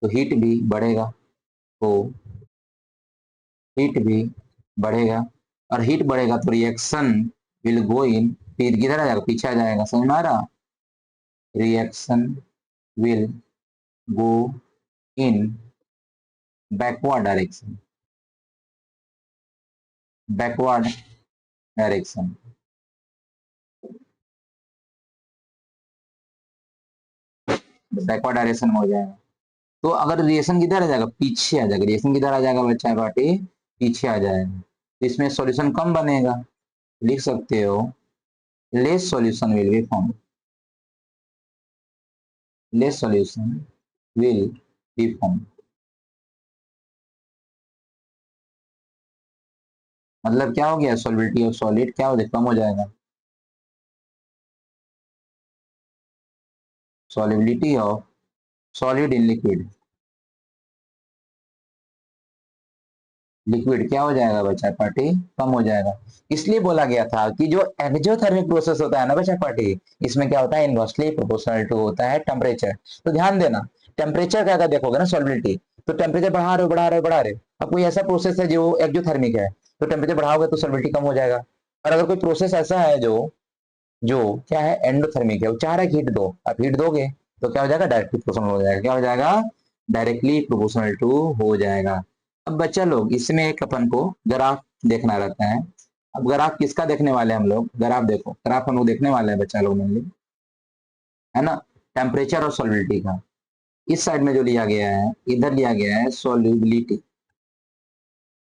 तो हीट भी बढ़ेगा, तो हीट भी बढ़ेगा, और हीट बढ़ेगा तो रिएक्शन विल गो इन, फिर किधर आ जाएगा, पीछे आ जाएगा, समझ में आ रहा, reaction will go in backward direction, backward direction, backward direction में हो जाएगा। तो अगर रिएक्शन किधर आ जाएगा, पीछे आ जाएगा, रिएक्शन किधर आ जाएगा बच्चा पार्टी, पीछे आ जाएगा, तो इसमें सॉल्यूशन कम बनेगा। लिख सकते हो less solution will be form, less solution will be form, मतलब क्या हो गया, सॉल्बिलिटी ऑफ सॉलिड क्या हो जाएगा, कम हो जाएगा, solubility of solid in liquid, liquid क्या हो जाएगा बच्चा पार्टी, कम हो जाएगा। इसलिए बोला गया था कि जो एक्सोथर्मिक प्रोसेस होता है ना बच्चा पार्टी, इसमें क्या होता है, इनवर्सली प्रोपोर्शनल टू होता है टेम्परेचर। तो ध्यान देना, टेम्परेचर का अगर देखोगे ना सॉलिबिलिटी, तो टेम्परेचर बढ़ा रहे हो बढ़ा रहे हो बढ़ा रहे हो, अब कोई ऐसा प्रोसेस है जो एक्सोथर्मिक है, तो टेम्परेचर बढ़ाओगे तो सॉलिबिलिटी कम हो जाएगा। और अगर कोई प्रोसेस ऐसा है जो जो क्या है, एंडोथर्मिक है, वो चाह रहा है कि हीट दो, आप हीट दोगे तो क्या हो जाएगा, डायरेक्टली प्रोपोर्शनल हो जाएगा, क्या हो जाएगा, डायरेक्टली प्रोपोर्शनल टू हो जाएगा। अब बच्चा लोग इसमें एक अपन को ग्राफ देखना रहता है। अब ग्राफ किसका देखने वाले हैं हम लोग, ग्राफ देखो, ग्राफ हम लोग देखने वाले हैं बच्चा लोग मेनली, है ना, टेम्परेचर और सॉल्युबिलिटी का। इस साइड में जो लिया गया है, इधर लिया गया है सॉल्युबिलिटी,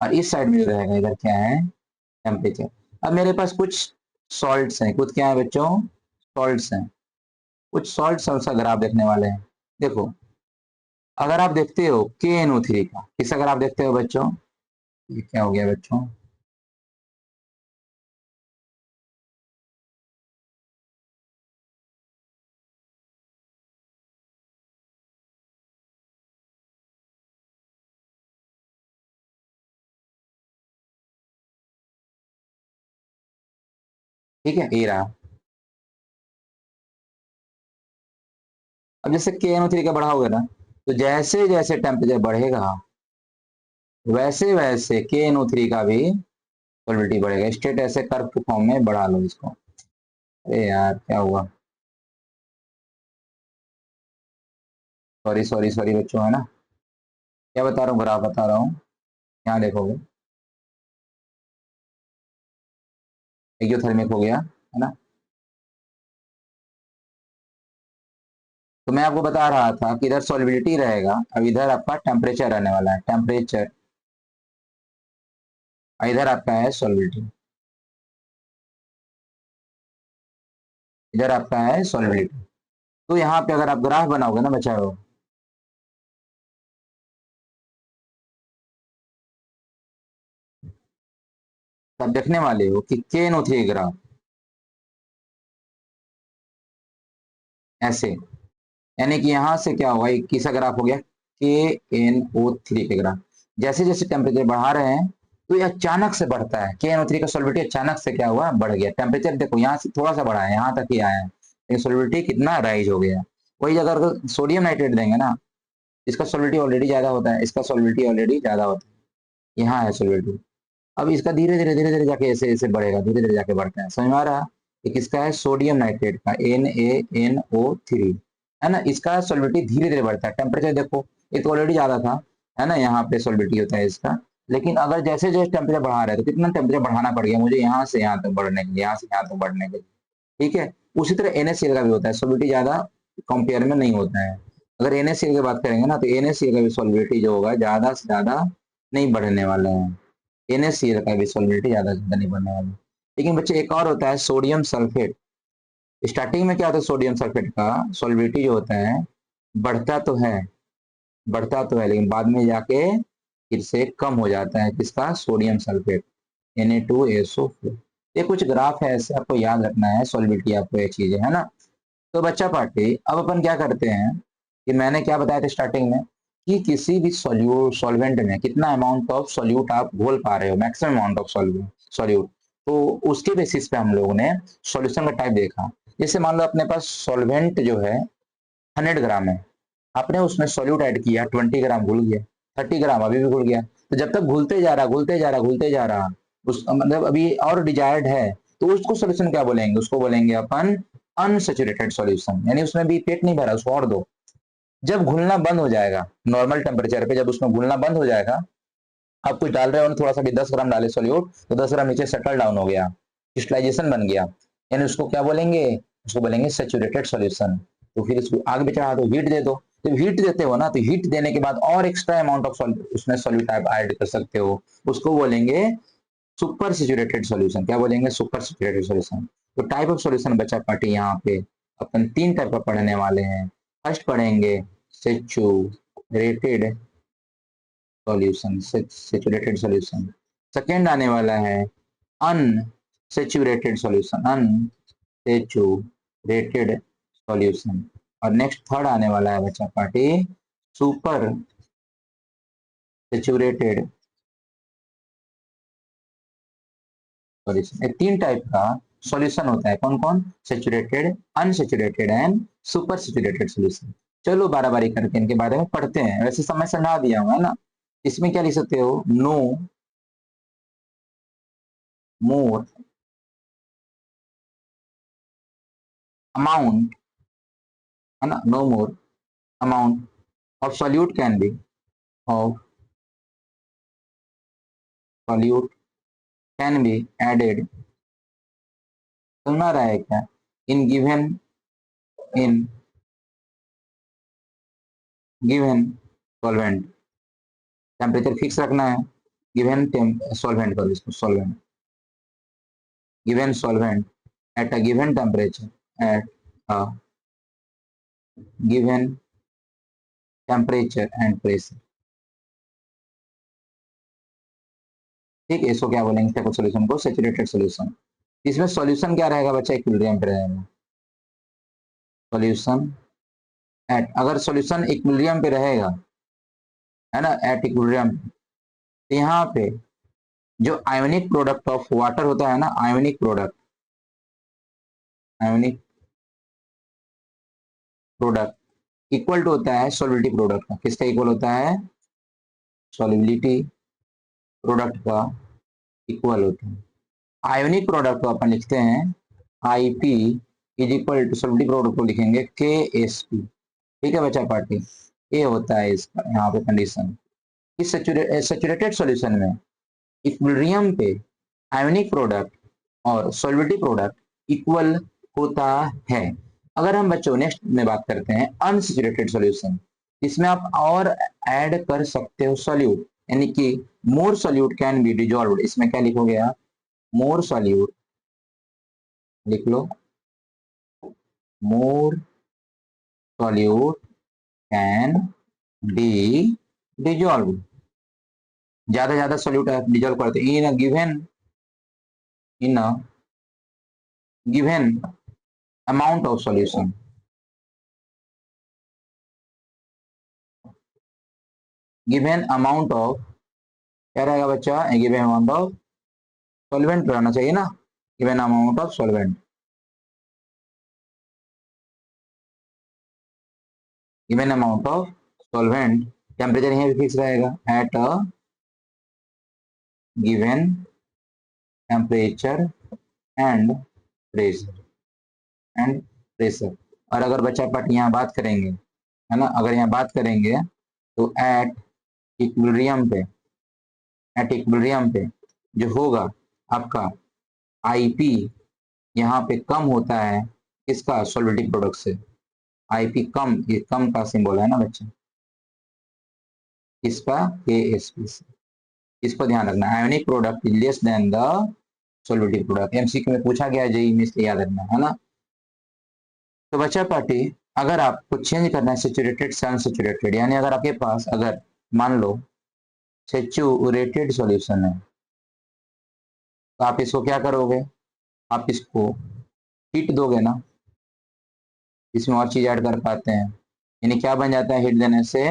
और इस साइड में जो रहेगा इधर क्या है, टेम्परेचर। अब मेरे पास कुछ सॉल्ट्स हैं, कुछ क्या है बच्चों, सॉल्ट्स हैं, कुछ सॉल्ट सा ग्राफ देखने वाले हैं। देखो अगर आप देखते हो KNO3 का, किस अगर आप देखते हो बच्चों, ये क्या हो गया बच्चों, ठीक है, ये रहा। अब जैसे KNO3 का बढ़ा होगा ना, तो जैसे जैसे टेम्परेचर बढ़ेगा वैसे वैसे KNO3 का भी सॉल्युबिलिटी बढ़ेगा। स्टेट ऐसे कर्व के फॉर्म में बढ़ा लो इसको। अरे यार क्या हुआ, सॉरी सॉरी सॉरी बच्चों, है ना, क्या बता रहा हूँ, ग्राफ बता रहा हूँ, यहाँ देखोगे एक्सोथर्मिक हो गया, है ना। तो मैं आपको बता रहा था कि इधर सॉल्युबिलिटी रहेगा, अब इधर आपका टेम्परेचर रहने वाला है, टेम्परेचर, इधर आपका है सॉल्युबिलिटी। इधर आपका है सॉल्युबिलिटी। तो यहाँ पे अगर आप ग्राफ बनाओगे ना बच्चा, तब देखने वाले हो कि KNO3 ग्राफ ऐसे, यानी कि यहां से क्या होगा, एक किसा ग्राफ हो गया KNO3 के ग्राफ। जैसे जैसे टेम्परेचर बढ़ा रहे हैं तो ये अचानक से बढ़ता है, KNO3 का सॉल्युबिलिटी अचानक से क्या हुआ, बढ़ गया। टेम्परेचर देखो यहाँ से थोड़ा सा बढ़ा है, यहाँ तक ही आया है, लेकिन सॉल्युबिलिटी कितना राइज हो गया। वही अगर सोडियम नाइट्रेट देंगे ना, इसका सॉल्युबिलिटी ऑलरेडी ज्यादा होता है, इसका सॉल्युबिलिटी ऑलरेडी ज्यादा होता है, यहाँ है सॉल्युबिलिटी। अब इसका धीरे धीरे जाके ऐसे ऐसे बढ़ेगा, धीरे धीरे जाके बढ़ता है, समझ में आ रहा। ये किसका है, सोडियम नाइट्रेट का, NaNO3, है ना। इसका सॉल्युबिलिटी धीरे धीरे बढ़ता है। टेम्परेचर देखो, ये तो ऑलरेडी ज्यादा था, है ना, यहाँ पे सॉल्युबिलिटी होता है इसका। लेकिन अगर जैसे जैसे टेम्परेचर बढ़ा रहे हैं, तो कितना टेम्परेचर बढ़ाना पड़ गया मुझे यहाँ से यहाँ तक बढ़ने के लिए, यहाँ से यहाँ तक बढ़ने के लिए, ठीक है। उसी तरह NaCl का भी होता है, सॉल्युबिलिटी ज्यादा कंपेयर में नहीं होता है। अगर NaCl की बात करेंगे ना, तो NaCl का भी सॉल्युबिलिटी जो होगा ज्यादा से ज्यादा नहीं बढ़ने वाला है। NaCl का भी सॉल्युबिलिटी ज्यादा से ज्यादा नहीं बढ़ने वाला। लेकिन बच्चे एक और होता है सोडियम सल्फेट। स्टार्टिंग में क्या होता है, सोडियम सल्फेट का सॉल्युबिलिटी जो होता है बढ़ता तो है, बढ़ता तो है, लेकिन बाद में जाके फिर से कम हो जाता है। किसका, सोडियम सल्फेट, Na2SO4। ये कुछ ग्राफ है ऐसे, आपको याद रखना है, सॉल्युबिलिटी आपको ये चीजें, है ना। तो बच्चा पार्टी, अब अपन क्या करते हैं कि मैंने क्या बताया था स्टार्टिंग में, कि किसी भी सॉल्वेंट में कितना अमाउंट ऑफ सॉल्यूट आप घोल पा रहे हो, मैक्सिमम अमाउंट ऑफ सॉल्यूट। तो उसके बेसिस पे हम लोगों ने सॉल्यूशन का टाइप देखा। जैसे मान लो अपने पास सॉल्वेंट जो है 100 ग्राम है, आपने उसमें सॉल्यूट ऐड किया 20 ग्राम, घुल गया, 30 ग्राम अभी भी घुल गया। तो जब तक घुलते जा रहा, घुलते जा रहा, घुलते जा रहा, उस मतलब अभी और डिजायर्ड है, तो उसको सोल्यूशन क्या बोलेंगे, उसको बोलेंगे अपन अनसेचुरेटेड सॉल्यूशन, यानी उसमें भी पेट नहीं भरा, उसको और दो। जब घुलना बंद हो जाएगा नॉर्मल टेम्परेचर पे, जब उसमें घुलना बंद हो जाएगा, आप कुछ डाल रहे हो थोड़ा सा भी, 10 ग्राम डाले सोल्यूट, तो 10 ग्राम नीचे सेटल डाउन हो गया, क्रिस्टलाइजेशन बन गया, यानी उसको क्या बोलेंगे, उसको बोलेंगे सेचुरेटेड सॉल्यूशन। तो फिर इसको आग में चढ़ा दो, हीट दे दो। जब हीट देते हो ना, तो हीट देने के बाद और एक्स्ट्रा अमाउंट ऑफ उसमें सॉल्यूट आप ऐड कर सकते हो, उसको बोलेंगे सुपर सेचुरेटेड सॉल्यूशन। क्या बोलेंगे, सुपर सेचुरेटेड सॉल्यूशन। तो टाइप ऑफ सॉल्यूशन बचा पार्टी यहाँ पे अपन 3 टाइप का पढ़ने वाले हैं। फर्स्ट पढ़ेंगे saturated solution, saturated solution. Second आने वाला है अनसेचुरेटेड सॉल्यूशन, अनसेचुरेटेड सॉल्यूशन। और नेक्स्ट थर्ड आने वाला है बच्चा पार्टी सुपर सेचुरेटेड सॉल्यूशन। ये 3 टाइप का सॉल्यूशन होता है, कौन कौन, saturated, unsaturated and super saturated solution. चलो बारी बारी करके इनके बारे में पढ़ते हैं। वैसे समय समझा दिया हुआ है ना। इसमें क्या लिख सकते हो, नो मोर अमाउंट, है ना, no more amount of solute can be, of solute can be added, सुना रहा है क्या, in given, in given solvent. Temperature fix रखना है, गिवन सॉल्वेंट करो इसको, solvent, given solvent at a given temperature, at a given temperature and pressure। ठीक है, इसको क्या बोलेंगे, टाइप ऑफ सॉल्यूशन को सैचुरेटेड सॉल्यूशन। इसमें सॉल्यूशन क्या रहेगा बच्चा, इक्विलिब्रियम पे रहेगा। सॉल्यूशन एट, अगर सॉल्यूशन इक्विलिब्रियम पे रहेगा, है ना, एट इक्विलिब्रियम, तो यहाँ पे जो आयोनिक प्रोडक्ट ऑफ वाटर होता है ना, ionic product, ionic product equal to होता है सॉल्युबिलिटी प्रोडक्ट का। किसका इक्वल होता है, सॉल्युबिलिटी प्रोडक्ट का इक्वल होता है। आयोनिक प्रोडक्ट को अपन लिखते हैं IP is equal to, solubility product को लिखेंगे KSP। ठीक है बच्चा पार्टी, ये होता है इसका यहाँ पे कंडीशन। इस सेचुरेटेड सॉल्यूशन में इक्विलिब्रियम पे आयोनिक प्रोडक्ट और सॉल्युबिलिटी प्रोडक्ट इक्वल होता है। अगर हम बच्चों नेक्स्ट में बात करते हैं अनसेचुरेटेड सॉल्यूशन, इसमें आप और ऐड कर सकते हो सॉल्यूट, यानी कि more solute can be dissolved. इसमें क्या लिखोगे आप, मोर सॉल्यूट लिख लो more solute can be dissolve, ज्यादा सॉल्यूट डिजॉल्व करते in a given amount of solution, given amount of, क्या रहेगा बच्चा, गिवन अमाउंट ऑफ सॉल्वेंट रहना चाहिए ना, given amount of solvent, given amount of solvent, temperature यहाँ भी फिक्स रहेगा at a given temperature and pressure और अगर बच्चा पार्ट यहाँ बात करेंगे, है ना, अगर यहाँ बात करेंगे तो एट इक्विलिब्रियम पे जो होगा आपका आईपी यहाँ पे कम होता है किसका, सॉल्वेटिक प्रोडक्ट से, आईपी कम, ये कम का सिंबल है ना बच्चे, इसका केएसपी से, इसको ध्यान रखना, ionic product is less than the सॉल्वेटिक प्रोडक्ट, एमसीक्यू में पूछा गया जेई में, इसलिए याद रखना है ना। तो बच्चा पार्टी अगर आपको चेंज करना है सेचुरेटेड से अनसेचुरेटेड, यानी अगर आपके पास अगर मान लो सेचुरेटेड सॉल्यूशन है तो आप इसको क्या करोगे, आप इसको हीट दोगे ना, इसमें और चीज ऐड कर पाते हैं, यानी क्या बन जाता है हीट देने से,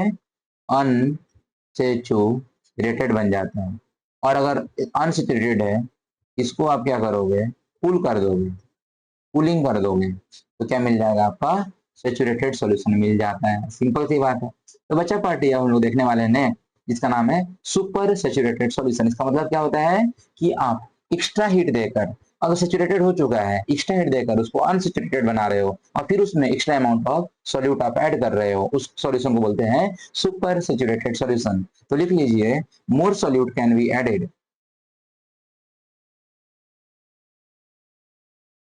अनसेचुरेटेड बन जाता है। और अगर अनसेचुरेटेड है इसको आप क्या करोगे, कूल कर दोगे, कूलिंग कर दोगे तो क्या मिल जाएगा आपका, सेचुरेटेड सॉल्यूशन मिल जाता है, सिंपल सी बात है। तो बच्चा पार्टी अब हम लोग देखने वाले हैं जिसका नाम है सुपर सेचुरेटेड सॉल्यूशन। इसका मतलब क्या होता है कि आप एक्स्ट्रा हीट देकर, अगर सेचुरेटेड हो चुका है, एक्स्ट्रा हीट देकर उसको अनसेचुरेटेड बना रहे हो और फिर उसमें एक्स्ट्रा अमाउंट ऑफ सॉल्यूट आप ऐड कर रहे हो, उस सॉल्यूशन को बोलते हैं सुपर सेचुरेटेड सॉल्यूशन। तो लिख लीजिए more solute can be added,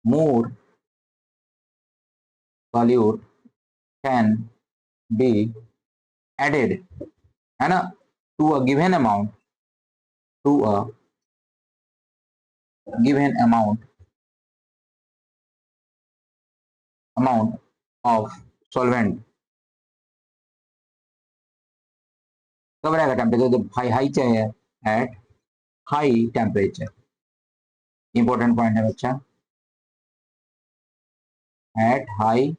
more solute can be added, है ना, to a given amount, to a given amount of solvent. कब रहेगा टेम्परेचर, जब हाई हाई चाहिए, at high temperature, important point है बच्चा, at high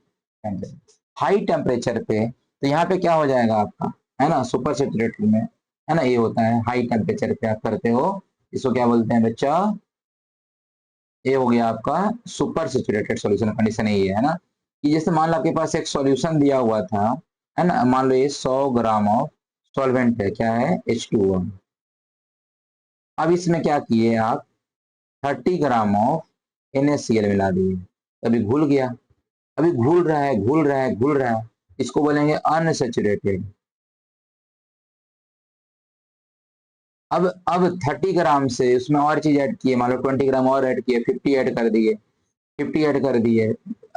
temperature, high temperature पे तो यहाँ पे क्या हो जाएगा आपका, है ना, सुपर सेचुरेटेड में, है ना, ये होता है हाई टेम्परेचर पे आप करते हो, इसको क्या बोलते हैं बच्चा, ये हो गया आपका सुपर सेचुरेटेड सॉल्यूशन कंडीशन, यही है ना, कि जैसे मान लो आपके पास एक सॉल्यूशन दिया हुआ था, है ना, मान लो ये 100 ग्राम ऑफ सॉल्वेंट है, क्या है, H2O। अब इसमें क्या किए आप, 30 ग्राम ऑफ NaCl मिला दिए, अभी घुल गया, अभी घुल रहा है घुल रहा है घुल रहा है, इसको बोलेंगे अनसेचुरेटेड। अब 30 ग्राम से उसमें और चीज ऐड किए, मान लो 20 ग्राम और ऐड किए, 50 ऐड कर दिए, 50 ऐड कर दिए,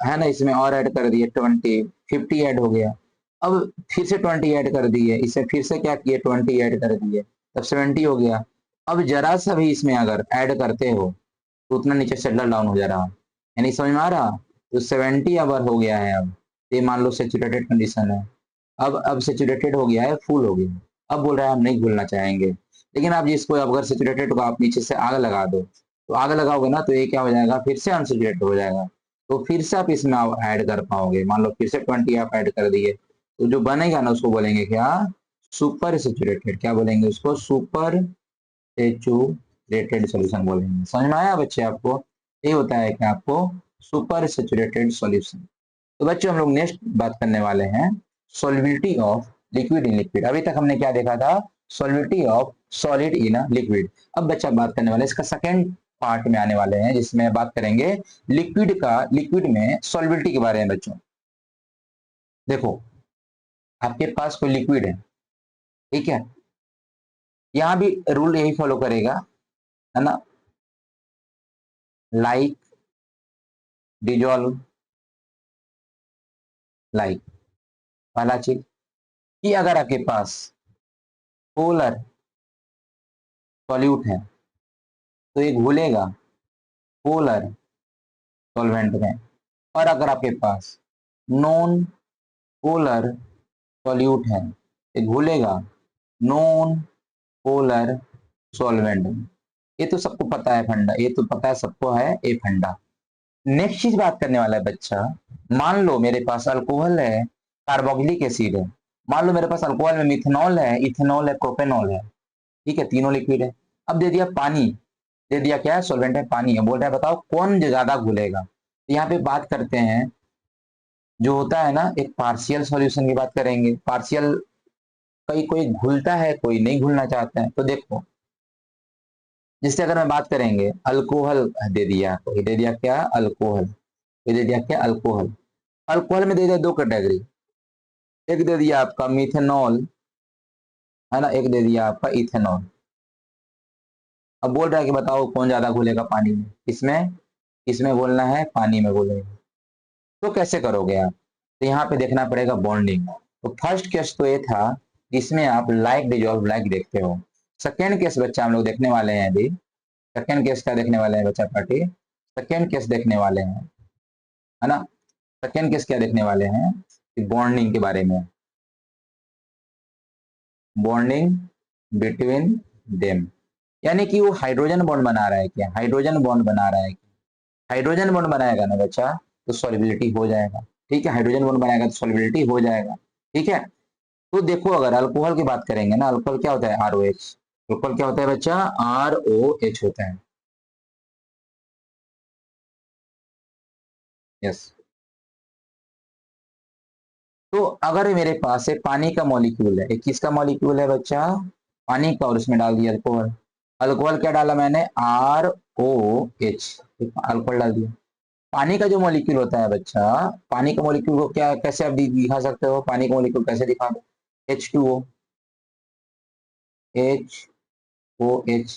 है ना, इसमें और ऐड कर दिए 20, 50 ऐड हो गया, अब फिर से 20 ऐड कर दिए, इसे फिर से क्या किए 20 ऐड कर दिए, तब 70 हो गया। अब जरा सा भी इसमें अगर ऐड करते हो तो उतना नीचे सेटल डाउन हो जा रहा, यानी समझ में आ रहा, तो 70 अवर हो गया है अब, ये मान लो सेचुरेटेड कंडीशन है, अब सेचुरेटेड हो गया है, फुल हो गया, अब बोल रहा है हम नहीं घुलना चाहेंगे, लेकिन आप जिसको अगर सेचुरेटेड को आप नीचे से आग लगा दो, तो आग लगाओगे ना तो ये क्या हो जाएगा, फिर से अनसेचुरेटेड हो जाएगा, तो फिर से आप इसमें ऐड कर पाओगे, मान लो फिर से 20 आप ऐड कर दिए, तो जो बनेगा ना उसको बोलेंगे क्या, सुपर सेचुरेटेड, क्या बोलेंगे उसको, सुपर सेचुरेटेड सॉल्यूशन बोलेंगे। समझ में आया बच्चे आपको, ये होता है कि आपको सुपर सेचुरेटेड सॉल्यूशन। तो बच्चों हम लोग नेक्स्ट बात करने वाले हैं solubility of liquid in liquid. अभी तक हमने क्या देखा था, solubility of solid in liquid. अब बच्चा बात करने वाले इसका सेकंड पार्ट में आने वाले हैं, जिसमें बात करेंगे लिक्विड में सॉल्युबिलिटी के बारे में। बच्चों देखो, आपके पास कोई लिक्विड है, ठीक है, यहाँ भी रूल यही फॉलो करेगा, है ना, लाइक डिजॉल्व लाइक, पहला चीज कि अगर आपके पास पोलर सॉल्यूट है तो ये घुलेगा पोलर सॉल्वेंट में, और अगर आपके पास नॉन पोलर सॉल्यूट है, ये घुलेगा नॉन पोलर सॉल्वेंट। ये तो सबको पता है फंडा, ये तो पता है सबको है ये फंडा। नेक्स्ट चीज बात करने वाला है बच्चा, मान लो मेरे पास अल्कोहल है, कार्बोक्सिलिक एसिड है, मान लो मेरे पास अल्कोहल में मिथेनॉल है, इथेनॉल है, प्रोपेनॉल है, ठीक है, तीनों लिक्विड है। अब दे दिया पानी, दे दिया क्या है, सॉल्वेंट है, पानी है, बोल रहा है बताओ कौन ज्यादा घुलेगा। तो यहाँ पे बात करते हैं जो होता है ना, एक पार्शियल सॉल्यूशन की बात करेंगे। पार्शियल, कई कोई घुलता है, कोई नहीं घुलना चाहता है। तो देखो, जिससे अगर मैं बात करेंगे, अल्कोहल दे दिया, तो ये दे दिया क्या, अल्कोहल, ये दे दिया क्या, अल्कोहल। अल्कोहल में दे दिया दो कैटेगरी, एक दे दिया आपका मिथेनॉल, है ना, एक दे दिया आपका इथेनॉल। अब बोल रहा है कि बताओ कौन ज्यादा घुलेगा पानी में, इसमें, इसमें बोलना है, पानी में बोलेगा। तो कैसे करोगे आप, तो यहाँ पे देखना पड़ेगा बॉन्डिंग। तो फर्स्ट केस तो ये था जिसमें आप लाइक डिजॉल्व लाइक देखते हो। सेकेंड केस बच्चा हम लोग देखने वाले हैं अभी, सेकेंड केस का देखने वाले हैं बच्चा पार्टी, सेकेंड केस देखने वाले हैं, है ना। सेकेंड केस क्या देखने वाले हैं, बॉन्डिंग के बारे में, बॉन्डिंग बिटवीन देम, यानी कि वो हाइड्रोजन बॉन्ड बना रहा है क्या, हाइड्रोजन बॉन्ड बना रहा है, हाइड्रोजन बॉन्ड बनाएगा ना बच्चा तो सॉल्युबिलिटी हो जाएगा, ठीक है, हाइड्रोजन बॉन्ड बनाएगा तो सॉल्युबिलिटी हो जाएगा, ठीक है। तो देखो अगर अल्कोहल की बात करेंगे ना, अल्कोहल क्या होता है, ROH, अल्कोहल क्या होता है बच्चा, ROH होता है, यस। तो अगर मेरे पास है पानी का मॉलिक्यूल है, एक किसका मॉलिक्यूल है बच्चा, पानी का, और उसमें डाल दिया अल्कोहल, अल्कोहल क्या डाला मैंने, ROH, अल्कोहल डाल दिया। पानी का जो मॉलिक्यूल होता है बच्चा, पानी का मॉलिक्यूल को क्या कैसे आप दिखा सकते हो, पानी का मॉलिक्यूल कैसे दिखा दो, H2O, HOH,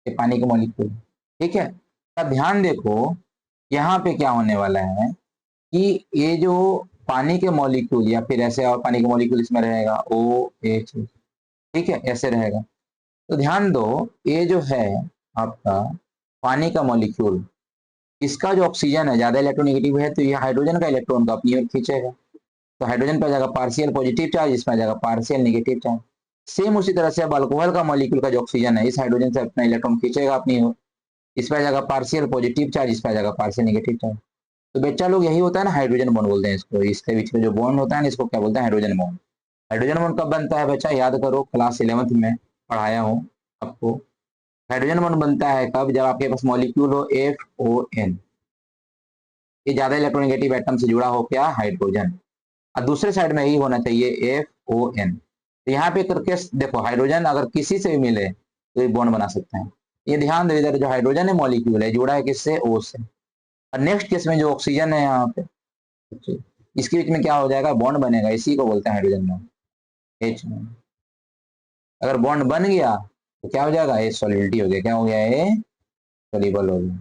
ये पानी का मॉलिक्यूल, ठीक है। अब ध्यान देखो, यहाँ पे क्या होने वाला है कि ये जो पानी के मॉलिक्यूल, या फिर ऐसे और पानी का मॉलिक्यूल इसमें रहेगा OH, ठीक है, ऐसे रहेगा। तो ध्यान दो, ये जो है आपका पानी का मॉलिक्यूल, इसका जो ऑक्सीजन है ज्यादा इलेक्ट्रोनेगेटिव है, तो ये हाइड्रोजन का इलेक्ट्रॉन को अपनी ओर खींचेगा। तो हाइड्रोजन पे आ जाएगा पार्शियल पॉजिटिव चार्ज, इसमें आ जाएगा पार्शियल नेगेटिव चार्ज। सेम उसी तरह से अब अल्कोहल का मॉलिक्यूल का जो ऑक्सीजन है, इस हाइड्रोजन से अपना इलेक्ट्रॉन खींचेगा अपनी ओर, इस पे आ जाएगा पार्शियल पॉजिटिव चार्ज, इस पे आ जाएगा पार्शियल नेगेटिव चार्ज। तो बच्चा लोग यही होता है ना, हाइड्रोजन बॉन्ड बोलते हैं इसको, इसके बीच में जो बॉन्ड होता है ना, इसको क्या बोलते हैं, हाइड्रोजन बॉन्ड। हाइड्रोजन बॉन्ड कब बनता है बच्चा, याद करो, क्लास 11th में पढ़ाया हूँ आपको। हाइड्रोजन बॉन्ड बनता है कब, जब आपके पास मॉलिक्यूल हो FON, ये ज्यादा इलेक्ट्रोनेगेटिव एटम से जुड़ा हो क्या, हाइड्रोजन, और दूसरे साइड में ही होना चाहिए FON। तो यहाँ पे करके देखो, हाइड्रोजन अगर किसी से भी मिले तो ये बॉन्ड बना सकते हैं। ये ध्यान दो, इधर जो हाइड्रोजन है मॉलिक्यूल है, जुड़ा है किससे, O से। और नेक्स्ट केस में जो ऑक्सीजन है यहाँ पे, इसके बीच में क्या हो जाएगा, बॉन्ड बनेगा, इसी को बोलते हैं हाइड्रोजन बॉन्ड, H बॉन्ड। अगर बॉन्ड बन गया तो क्या हो जाएगा, ये सॉल्युबिलिटी हो गया, क्या हो गया, ये सोल्यूबल हो गया।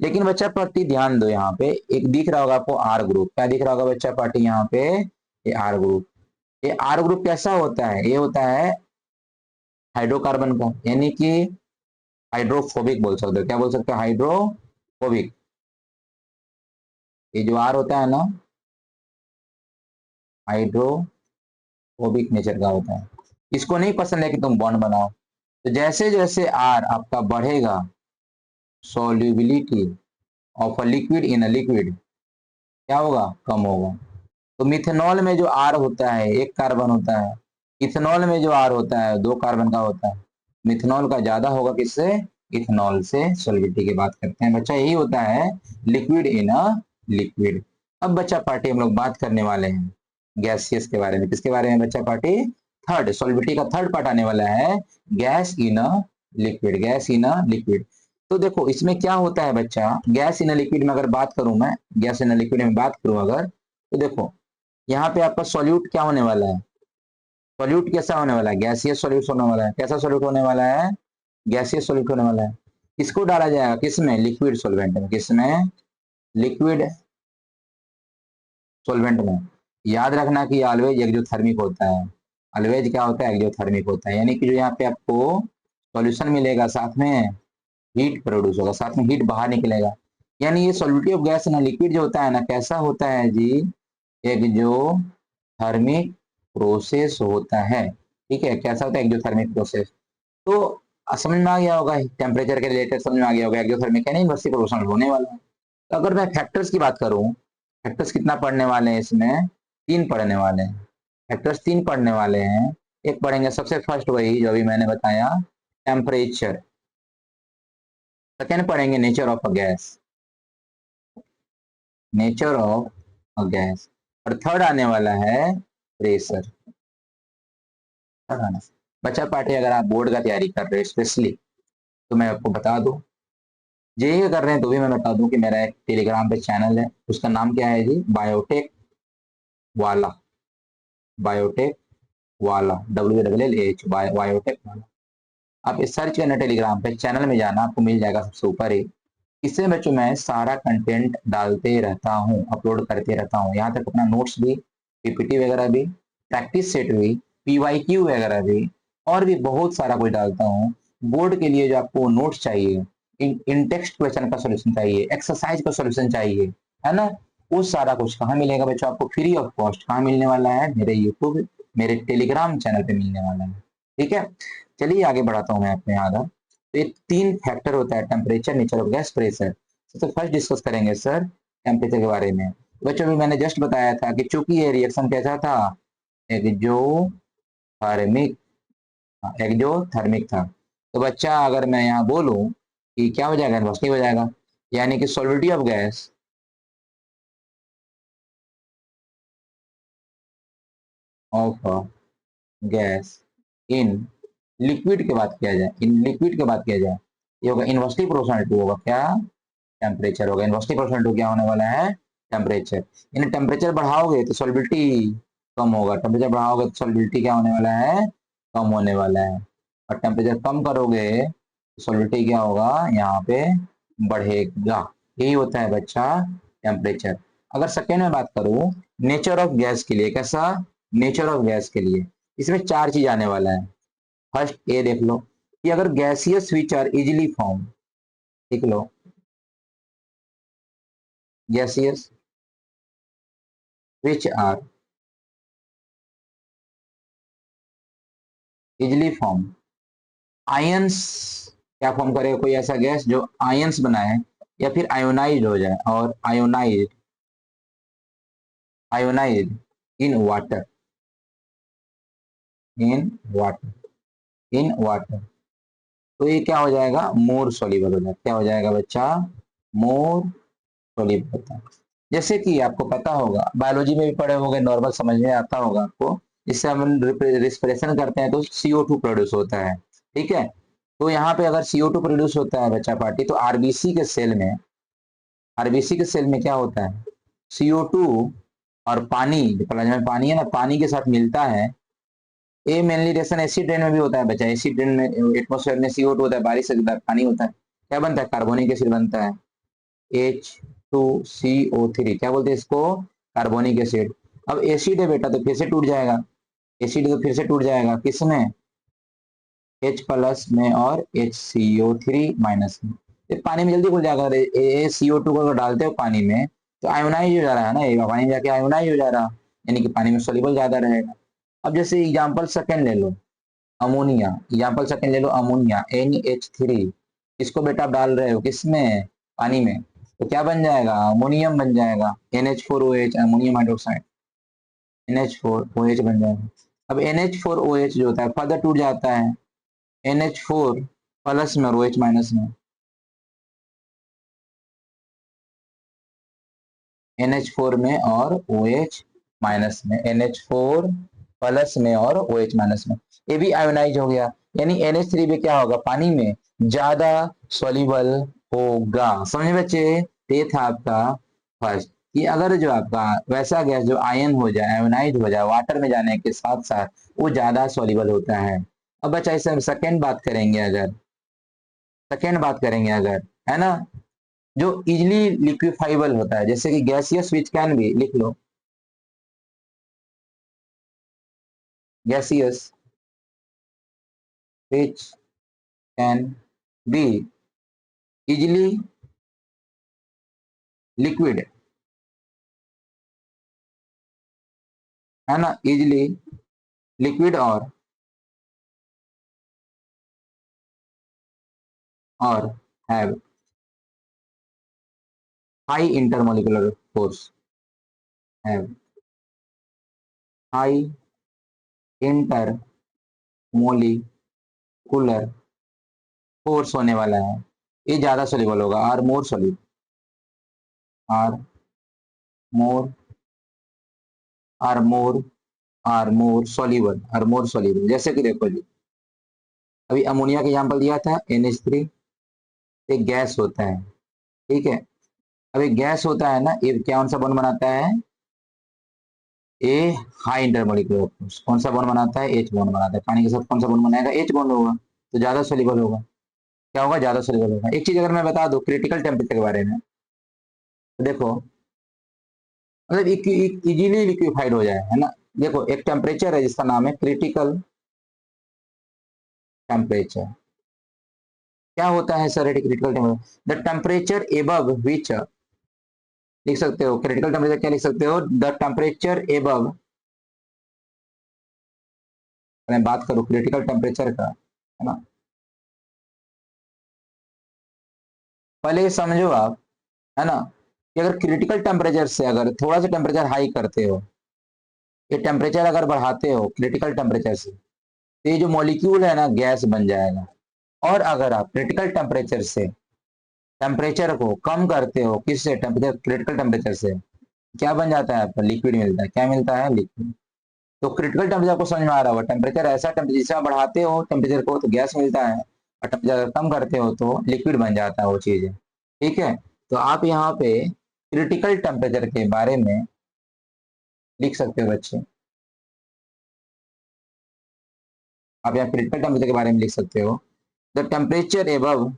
लेकिन बच्चा पार्टी ध्यान दो, यहाँ पे एक दिख रहा होगा आपको R ग्रुप, क्या दिख रहा होगा बच्चा पार्टी, यहाँ पे ये R ग्रुप। ये R ग्रुप कैसा होता है, ये होता है हाइड्रोकार्बन का, यानी कि हाइड्रोफोबिक बोल सकते हो, क्या बोल सकते हो, हाइड्रोफोबिक। ये जो R होता है ना, हाइड्रोफोबिक नेचर का होता है, इसको नहीं पसंद है कि तुम बॉन्ड बनाओ। तो जैसे जैसे R आपका बढ़ेगा, solubility of a liquid in a liquid क्या होगा, कम होगा। तो मिथेनॉल में जो R होता है एक कार्बन होता है, इथेनॉल में जो R होता है दो कार्बन का होता है। मिथेनॉल का ज्यादा होगा किससे, इथेनॉल से। सॉल्युबिलिटी की बात करते हैं बच्चा, यही होता है लिक्विड इन अ लिक्विड। अब बच्चा पार्टी हम लोग बात करने वाले हैं गैसियस के बारे में, किसके बारे में बच्चा पार्टी, थर्ड सॉल्युबिलिटी का थर्ड पार्ट आने वाला है, gas in a liquid, gas in a liquid. तो देखो इसमें क्या होता है बच्चा, गैस इन अ लिक्विड में अगर बात करूं मैं, गैस इन अ लिक्विड में बात करूं अगर, तो देखो यहाँ पे आपका सॉल्यूट क्या होने वाला है, सॉल्यूट कैसा होने वाला है, गैसियस सॉल्यूट होने वाला है, कैसा सॉल्यूट होने वाला है, गैसियस सॉल्यूट होने वाला है। इसको डाला जाएगा किसमें, लिक्विड सॉल्वेंट में, किसमें, लिक्विड सॉल्वेंट में। याद रखना कि ऑलवेज एक्सोथर्मिक होता है, ऑलवेज क्या होता है, एक्सोथर्मिक होता है, यानी कि जो यहाँ पे आपको सॉल्यूशन मिलेगा साथ में हीट प्रोड्यूस होगा, साथ में हीट बाहर निकलेगा। यानी ये सॉल्युबिलिटी ऑफ गैस ना लिक्विड जो होता है ना कैसा होता है जी, एक जो थर्मिक प्रोसेस होता है। ठीक है, कैसा होता है एक जो थर्मिक प्रोसेस। तो समझ में आ गया होगा, टेम्परेचर के रिलेटेड समझ में आ गया होगा, एक्सोथर्मिक यानी इनवर्सली प्रोपोर्शनल होने वाला है। तो अगर मैं फैक्टर्स की बात करूं, फैक्टर्स कितना पढ़ने वाले हैं इसमें, 3 पढ़ने वाले हैं। फैक्टर्स 3 पढ़ने वाले हैं। एक पढ़ेंगे सबसे फर्स्ट वही जो अभी मैंने बताया, टेम्परेचर। सेकेंड पढ़ेंगे nature of a gas, nature of a gas. और थर्ड आने वाला है प्रेशर। बच्चा पार्टी अगर आप बोर्ड का तैयारी कर रहे हो स्पेशली, तो मैं आपको बता दूं, जे कर रहे हैं तो भी मैं बता दूं कि मेरा एक टेलीग्राम पे चैनल है, उसका नाम क्या है जी, बायोटेक वाला, बायोटेक वाला, WLLH, बायोटेक वाला। आप इस सर्च करना टेलीग्राम पे, चैनल में जाना, आपको मिल जाएगा सबसे ऊपर ही। इससे बच्चों मैं सारा कंटेंट डालते रहता हूँ, अपलोड करते रहता हूँ, यहाँ तक अपना नोट्स भी, पीपीटी वगैरह भी, प्रैक्टिस सेट भी, PYQ वगैरह भी, और भी बहुत सारा कुछ डालता हूँ। बोर्ड के लिए जो आपको नोट्स चाहिए, इन टेक्स्ट क्वेश्चन का सोल्यूशन चाहिए, एक्सरसाइज का सोल्यूशन चाहिए, है ना, वो सारा कुछ कहाँ मिलेगा बच्चों आपको, फ्री ऑफ कॉस्ट। कहाँ मिलने वाला है, मेरे यूट्यूब, मेरे टेलीग्राम चैनल पे मिलने वाला है। ठीक है, चलिए आगे बढ़ाता हूँ मैं अपने आगे। तो ये 3 फैक्टर होता है, temperature, nature of gas, pressure. सबसे फर्स्ट डिस्कस करेंगे सर टेम्परेचर के बारे में। बच्चों भी मैंने जस्ट बताया था कि चूंकि ये रिएक्शन कैसा था, एक्जोथर्मिक, एक्जोथर्मिक था। तो बच्चा अगर मैं यहाँ बोलूं कि क्या हो जाएगा, इन्वर्सली हो जाएगा, यानी कि solubility of gas, of gas in liquid की बात किया जाए, इन लिक्विड की बात किया जाए, ये होगा इन्वर्सली प्रोपोर्शनल टू, होगा क्या, टेम्परेचर होगा। इन्वर्सली प्रोपोर्शनल टू क्या होने वाला है, टेम्परेचर। यानी टेम्परेचर बढ़ाओगे तो सॉल्युबिलिटी कम होगा, टेम्परेचर बढ़ाओगे तो सॉल्युबिलिटी क्या होने वाला है, कम होने वाला है। और टेम्परेचर कम करोगे तो सॉल्युबिलिटी क्या होगा, यहाँ पे बढ़ेगा। यही होता है बच्चा टेम्परेचर। अगर सेकेंड में बात करूं नेचर ऑफ गैस के लिए, कैसा, नेचर ऑफ गैस के लिए, इसमें 4 चीज आने वाला है। फर्स्ट ये देख लो कि अगर gaseous which are easily form, देख लो, gaseous which are easily form, ions, क्या फॉर्म करे कोई ऐसा गैस जो आयंस बनाए या फिर आयोनाइज हो जाए, और ionize, ionize in water, in water, in water, तो ये क्या हो जाएगा, मोर सोल्यूबल हो जाएगा। क्या हो जाएगा बच्चा, मोर सोल्यूबल होता है। जैसे कि आपको पता होगा, बायोलॉजी में भी पढ़े होंगे, नॉर्मल समझ में आता होगा आपको, इससे हम रिस्पिरेशन करते हैं तो CO2 प्रोड्यूस होता है। ठीक है, तो यहाँ पे अगर CO2 प्रोड्यूस होता है बच्चा पार्टी, तो आरबीसी के सेल में, आरबीसी के सेल में क्या होता है, CO2 और पानी, जो प्लाज्मा में पानी है ना, पानी के साथ मिलता है। ये मेनली रिएक्शन एसिड रेन में भी होता है बच्चा, एसिड रेन में एटमोस्फेयर में CO2 होता है, बारिश से पानी होता है, क्या बनता है, कार्बोनिक एसिड बनता है, H2CO3, क्या बोलते हैं इसको, कार्बोनिक एसिड। अब एसिड है बेटा तो फिर से टूट जाएगा, एसिड तो फिर से टूट जाएगा किसमें, H प्लस में और HCO3 में। ये पानी में जल्दी घुल जाएगा। CO2 को अगर डालते हो पानी में तो आयोनाइज हो जा रहा है ना, ये पानी में जाके आयोनाइज हो जा रहा, यानी कि पानी में सोल्यूबल ज्यादा रहेगा। अब जैसे एग्जाम्पल सेकंड ले लो, अमोनिया, एग्जाम्पल सेकंड ले लो, अमोनिया NH3, इसको बेटा आप डाल रहे हो किसमें, पानी में, तो क्या बन जाएगा, अमोनियम बन जाएगा, NH4OH, अमोनियम हाइड्रोक्साइड, NH4OH बन जाएगा। अब NH4OH जो होता है फर्दर टूट जाता है NH4 प्लस में और OH माइनस में, NH4 में और OH माइनस में, NH4 प्लस में और OH माइनस में, ये भी आयोनाइज हो गया। यानी NH3 भी क्या होगा, पानी में ज्यादा सॉल्युबल होगा। समझे बच्चे, ये था आपका फर्स्ट, कि अगर जो आपका वैसा गैस जो आयन हो जाए, आयोनाइज हो जाए, वाटर में जाने के साथ साथ वो ज्यादा सॉल्युबल होता है। अब बच्चा इसे हम सेकेंड बात करेंगे, अगर सेकेंड बात करेंगे अगर, है ना, जो इजिली लिक्विफाइबल होता है, जैसे कि गैसियस विच कैन बी, लिख लो, gaseous which can be easily liquid, है ना, इजिली लिक्विड और have high intermolecular force, have high intermolecular force होने वाला है, ये ज्यादा सोल्यूबल होगा, are more soluble, are more are more are more soluble, are more soluble. जैसे कि देखो जी, अभी अमोनिया का एग्जांपल दिया था, NH3, एक गैस होता है, ठीक है। अब एक गैस होता है ना, ये कौन सा बॉन्ड बनाता है, ए हाई इंटरमोलिकुलर फोर्स, कौन सा बॉन्ड बनाता है, एच बॉन्ड बनाता है। पानी के साथ कौन सा बॉन्ड बनाएगा, एच बॉन्ड होगा, तो ज्यादा सोल्यूबल होगा। क्या होगा, ज्यादा सोल्यूबल होगा। एक चीज अगर मैं बता दूं क्रिटिकल टेम्परेचर के बारे में, तो देखो, मतलब इजीली लिक्विफाइड हो जाए, है ना। देखो एक टेम्परेचर है जिसका नाम है क्रिटिकल टेम्परेचर। क्या होता है sir critical temperature, the temperature above विच, लिख सकते हो क्रिटिकल टेम्परेचर, क्या लिख सकते हो, द टेम्परेचर एबव, मैं बात करूं क्रिटिकल टेम्परेचर का, है ना, पहले ये समझो आप, है ना, कि अगर क्रिटिकल टेम्परेचर से अगर थोड़ा सा टेम्परेचर हाई करते हो, ये टेम्परेचर अगर बढ़ाते हो क्रिटिकल टेम्परेचर से, तो ये जो मॉलिक्यूल है ना गैस बन जाएगा। और अगर आप क्रिटिकल टेम्परेचर से टेम्परेचर को कम करते हो, किससे, टेम्परेचर क्रिटिकल टेम्परेचर से, क्या बन जाता है आपका, लिक्विड मिलता है। क्या मिलता है, लिक्विड। तो क्रिटिकल टेम्परेचर को समझ में आ रहा होगा, टेम्परेचर ऐसा टेम्परेचर जिसे आप बढ़ाते हो टेम्परेचर को तो गैस मिलता है, और टेम्परेचर कम करते हो तो लिक्विड बन जाता है वो चीज, ठीक है। तो आप यहाँ पे क्रिटिकल टेम्परेचर के बारे में लिख सकते हो बच्चे, आप यहाँ क्रिटिकल टेम्परेचर के बारे में लिख सकते हो, द टेम्परेचर एबव,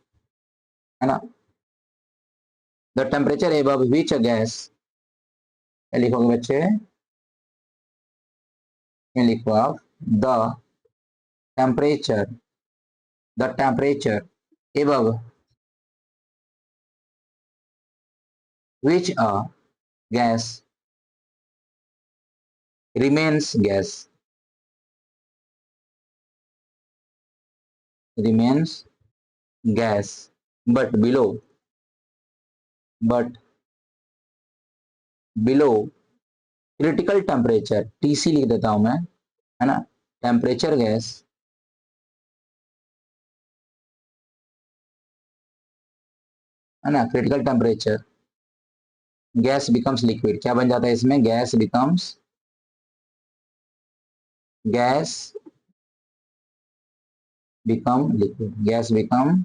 है ना, the temperature above which gas, क्या लिखोगे बच्चे, में लिखो आप, the temperature, the temperature above which a gas remains gas, remains gas, but below, but below critical temperature, TC लिख देता हूं मैं, है ना, टेम्परेचर गैस, है ना, critical temperature gas becomes liquid, क्या बन जाता है इसमें, gas becomes, gas become liquid, gas become,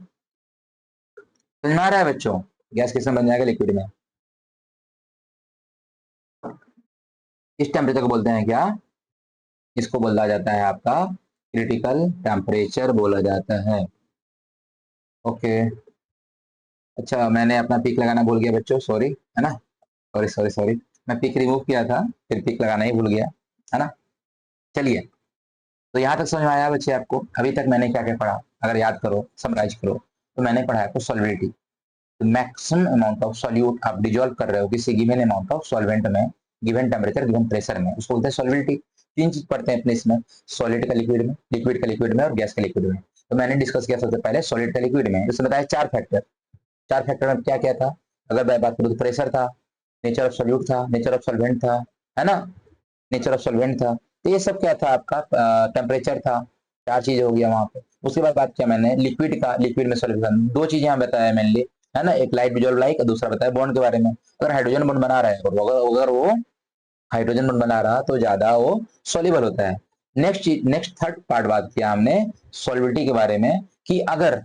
समझ में आ रहा है बच्चों, गैस किस में बन जाएगा, लिक्विड में। इस टेम्परेचर को बोलते हैं क्या, इसको बोला जाता है आपका क्रिटिकल टेम्परेचर बोला जाता है, ओके। अच्छा मैंने अपना पिक लगाना भूल गया बच्चों, सॉरी, है ना, सॉरी सॉरी सॉरी, मैं पिक रिमूव किया था, फिर पिक लगाना ही भूल गया, है ना। चलिए, तो यहाँ तक समझ में आया बच्चे आपको, अभी तक मैंने क्या क्या पढ़ा, अगर याद करो समराइज करो, तो मैंने पढ़ा आपको सॉल्विलिटी, तो मैक्सिमम अमाउंट ऑफ सॉल्यूट आप डिजोल्व कर रहे हो किसी गिवन अमाउंट ऑफ सॉल्वेंट में, गिवन टेम्परेचर गिवन प्रेशर में, उसको बोलते हैं सॉल्विलिटी। तीन चीज पढ़ते हैं अपने इसमें, सॉलिड का लिक्विड में, लिक्विड का लिक्विड में, और गैस का लिक्विड में। तो मैंने डिस्कस किया सबसे पहले सॉलिड का लिक्विड में, इसमें बताया चार फैक्टर, चार फैक्टर में क्या क्या था, अगर मैं बात करूँ तो प्रेशर था, नेचर ऑफ सॉल्यूट था, नेचर ऑफ सॉल्वेंट था, है ना, नेचर ऑफ सॉल्वेंट था, तो ये सब क्या था आपका, टेम्परेचर था, चार चीजें हो गया वहां पे। उसके बाद बात किया मैंने लिक्विड का, लिक्विड में सॉल्यूशन, दो चीजें यहाँ बताया मेनली, है ना, एक लाइट विजुअल लाइक, दूसरा बताया बॉन्ड के बारे में, अगर हाइड्रोजन बॉन्ड बना रहा है और अगर वो हाइड्रोजन बॉन्ड बना रहा तो ज्यादा वो सोल्यूबल होता है। नेक्स्ट चीज, नेक्स्ट थर्ड पार्ट बात किया हमने सॉल्युबिलिटी के बारे में, कि अगर,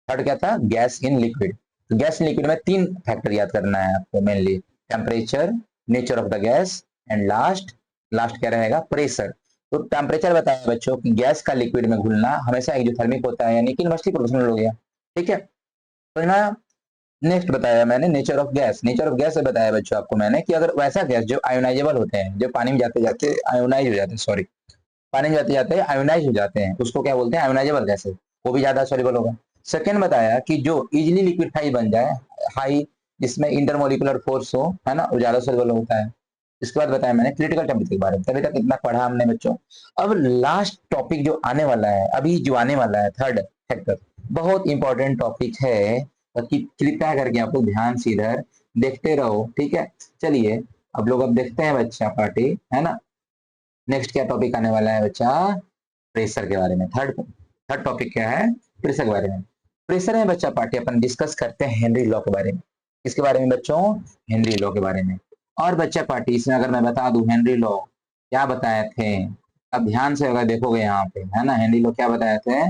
थर्ड क्या था, गैस इन लिक्विड, तो गैस इन लिक्विड में तीन फैक्टर याद करना है आपको mainly, temperature, nature of the gas, and last, last क्या रहेगा, प्रेशर। तो टेम्परेचर बताया बच्चों कि गैस का लिक्विड में घुलना हमेशा एक्सोथर्मिक होता है, यानी कि इनवर्सली प्रोपोर्शनल हो गया, ठीक है, तो ना। नेक्स्ट बताया मैंने nature of gas, nature of gas से बताया बच्चों आपको मैंने कि अगर वैसा गैस जो आयोनाइजेबल होते हैं, जो पानी में जाते जाते आयोनाइज हो जाते हैं, सॉरी, पानी में जाते जाते आयोनाइज हो जाते हैं, उसको क्या बोलते हैं, आयोनाइजेबल गैसेस, वो भी ज्यादा सॉल्युबल होगा। सेकंड बताया कि जो इजिली लिक्विफाई बन जाए, हाई जिसमें इंटरमोलिकुलर फोर्स हो, है ना, वो ज्यादा सोल्यूबल होता है। इसके बाद बताया मैंने क्रिटिकल टेम्परेचर के बारे में। तभी तक इतना पढ़ा हमने बच्चों। अब लास्ट टॉपिक जो आने वाला है, अभी जो आने वाला है, थर्ड फैक्टर, बहुत इंपॉर्टेंट टॉपिक है, कि कृपया करके आप लोग ध्यान से इधर देखते रहो, ठीक है। चलिए अब लोग अब देखते हैं बच्चा पार्टी, है ना। नेक्स्ट क्या टॉपिक आने वाला है बच्चा? प्रेशर के बारे में। थर्ड थर्ड टॉपिक क्या है? प्रेशर के बारे में। प्रेशर में बच्चा पार्टी अपन डिस्कस करते हैं हेनरी लॉ के बारे में। किसके बारे में बच्चों? हेनरी लॉ के बारे में। और बच्चा पार्टी इसमें अगर मैं बता दूं हेनरी लॉ क्या बताए थे, अब ध्यान से अगर देखोगे यहाँ पे, है ना, हेनरी लॉ क्या बताए थे,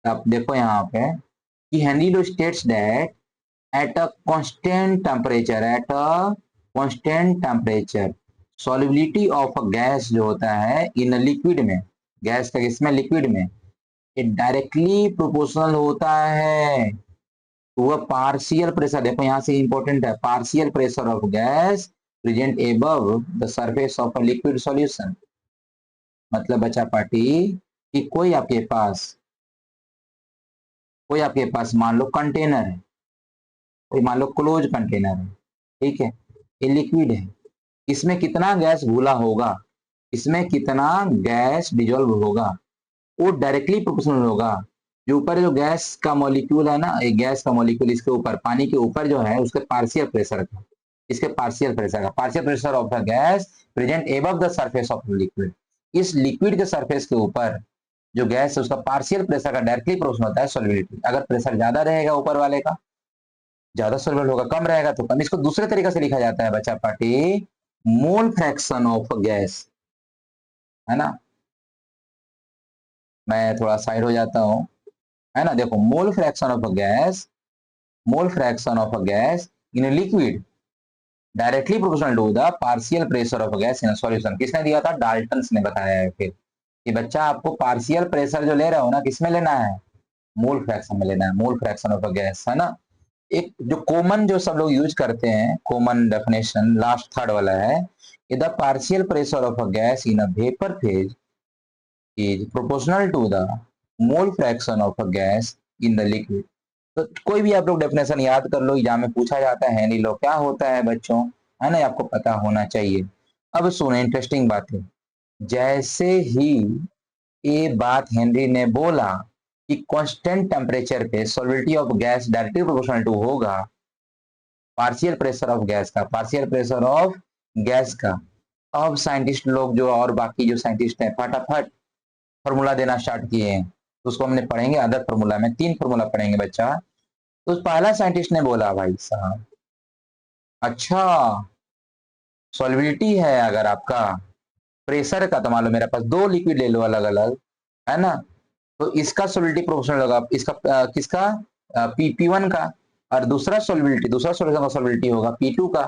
आप देखो यहाँ पे कि Henry law states that at a constant temperature, at a constant temperature solubility of a gas जो होता है इन लिक्विड में, गैस का इसमें लिक्विड में, ये डायरेक्टली प्रोपोर्शनल होता है वह पार्शियल प्रेशर, देखो यहाँ से इंपॉर्टेंट है, partial pressure of gas present above the surface of a liquid solution. मतलब बच्चा पार्टी कि कोई आपके पास मान लो कंटेनर है, कोई मान लो क्लोज कंटेनर है, ठीक है, ये लिक्विड है, इसमें कितना गैस घुला होगा, इसमें कितना गैस डिजोल्व होगा, वो डायरेक्टली प्रोपोर्शनल होगा जो ऊपर जो गैस का मॉलिक्यूल है ना, एक गैस का मॉलिक्यूल इसके ऊपर पानी के ऊपर जो है उसके पार्शियल प्रेशर का, इसके पार्शियल प्रेशर का, partial pressure of the gas present above the surface of liquid, इस लिक्विड के सरफेस के ऊपर जो गैस है उसका पार्शियल प्रेशर का डायरेक्टली प्रोपोर्शनल होता है सॉल्युबिलिटी। अगर प्रेशर ज्यादा रहेगा ऊपर वाले का ज्यादा सॉल्युबल होगा, कम रहेगा तो कम। इसको दूसरे तरीके से लिखा जाता है बच्चा party, mole fraction of gas, है ना। मैं थोड़ा साइड हो जाता हूँ, है ना। देखो mole fraction of a gas, mole fraction of a gas in liquid directly proportional to the partial pressure of gas in a solution. किसने दिया था? डाल्टन ने बताया है फिर कि बच्चा आपको पार्शियल प्रेशर जो ले रहे हो ना, किसमें लेना है? मोल फ्रैक्शन में लेना है, मोल फ्रैक्शन ऑफ अ गैस, है ना। एक जो कॉमन जो सब लोग यूज करते हैं, कॉमन डेफिनेशन लास्ट थर्ड वाला है, the partial pressure of a gas in a vapour phase is proportional to the mole fraction of a gas in the liquid. तो कोई भी आप लोग डेफिनेशन याद कर लो, एग्जाम में पूछा जाता है हेनरी लॉ क्या होता है बच्चों, है ना, आपको पता होना चाहिए। अब सुनो इंटरेस्टिंग बात है, जैसे ही ये बात हेनरी ने बोला कि कांस्टेंट टेम्परेचर पे solubility of gas directly proportional to होगा पार्शियल प्रेशर ऑफ गैस का, पार्शियल प्रेशर ऑफ गैस का, अब साइंटिस्ट लोग जो और बाकी जो साइंटिस्ट हैं फटाफट फॉर्मूला देना स्टार्ट किए हैं। तो उसको हमने पढ़ेंगे अदर फॉर्मूला में, 3 फॉर्मूला पढ़ेंगे बच्चा। तो पहला साइंटिस्ट ने बोला भाई साहब, अच्छा सॉल्युबिलिटी है अगर आपका प्रेशर का, तो मान लो मेरे पास 2 लिक्विड ले लो अलग अलग, है ना, तो इसका सॉल्युबिलिटी प्रोपोर्शनल होगा इसका किसका, P1 का, और दूसरा सॉल्यूशन का सॉल्युबिलिटी होगा P2 का।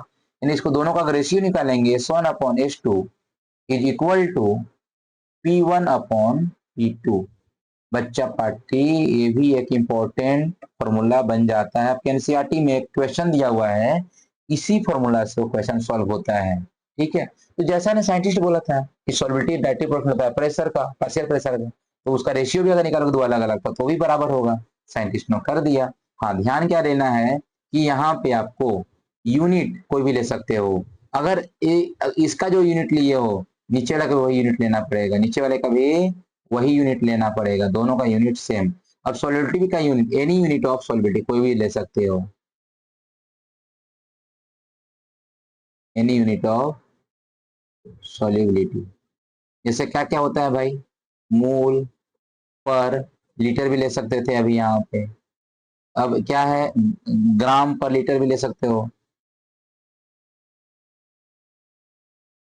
यानी इसको दोनों का रेशियो निकालेंगे, S1/S2 is equal to P1/P2। बच्चा पार्टी ये भी एक इंपॉर्टेंट फॉर्मूला बन जाता है, आपके एनसीईआरटी में एक क्वेश्चन दिया हुआ है, इसी फॉर्मूला से वो क्वेश्चन सॉल्व होता है, ठीक है। तो जैसा ने साइंटिस्ट बोला था कि सॉल्युबिलिटी डायरेक्टली प्रोपोर्शनल होता है प्रेशर का, पार्शियल प्रेशर का, तो उसका रेशियो भी अगर निकालोगे दो अलग अलग का तो भी बराबर होगा, साइंटिस्ट ने कर दिया। हाँ ध्यान क्या देना है कि यहाँ पे आपको यूनिट कोई भी ले सकते हो, अगर इसका जो यूनिट लिए हो नीचे वाला का वही यूनिट लेना पड़ेगा, नीचे वाले का भी वही यूनिट लेना पड़ेगा, दोनों का यूनिट सेम। अब सॉल्युबिलिटी का unit any unit of solubility कोई भी ले सकते हो, एनी यूनिट ऑफ सॉल्युबिलिटी। जैसे क्या क्या होता है भाई, मोल पर लीटर भी ले सकते थे अभी यहाँ पे, अब क्या है ग्राम पर लीटर भी ले सकते हो,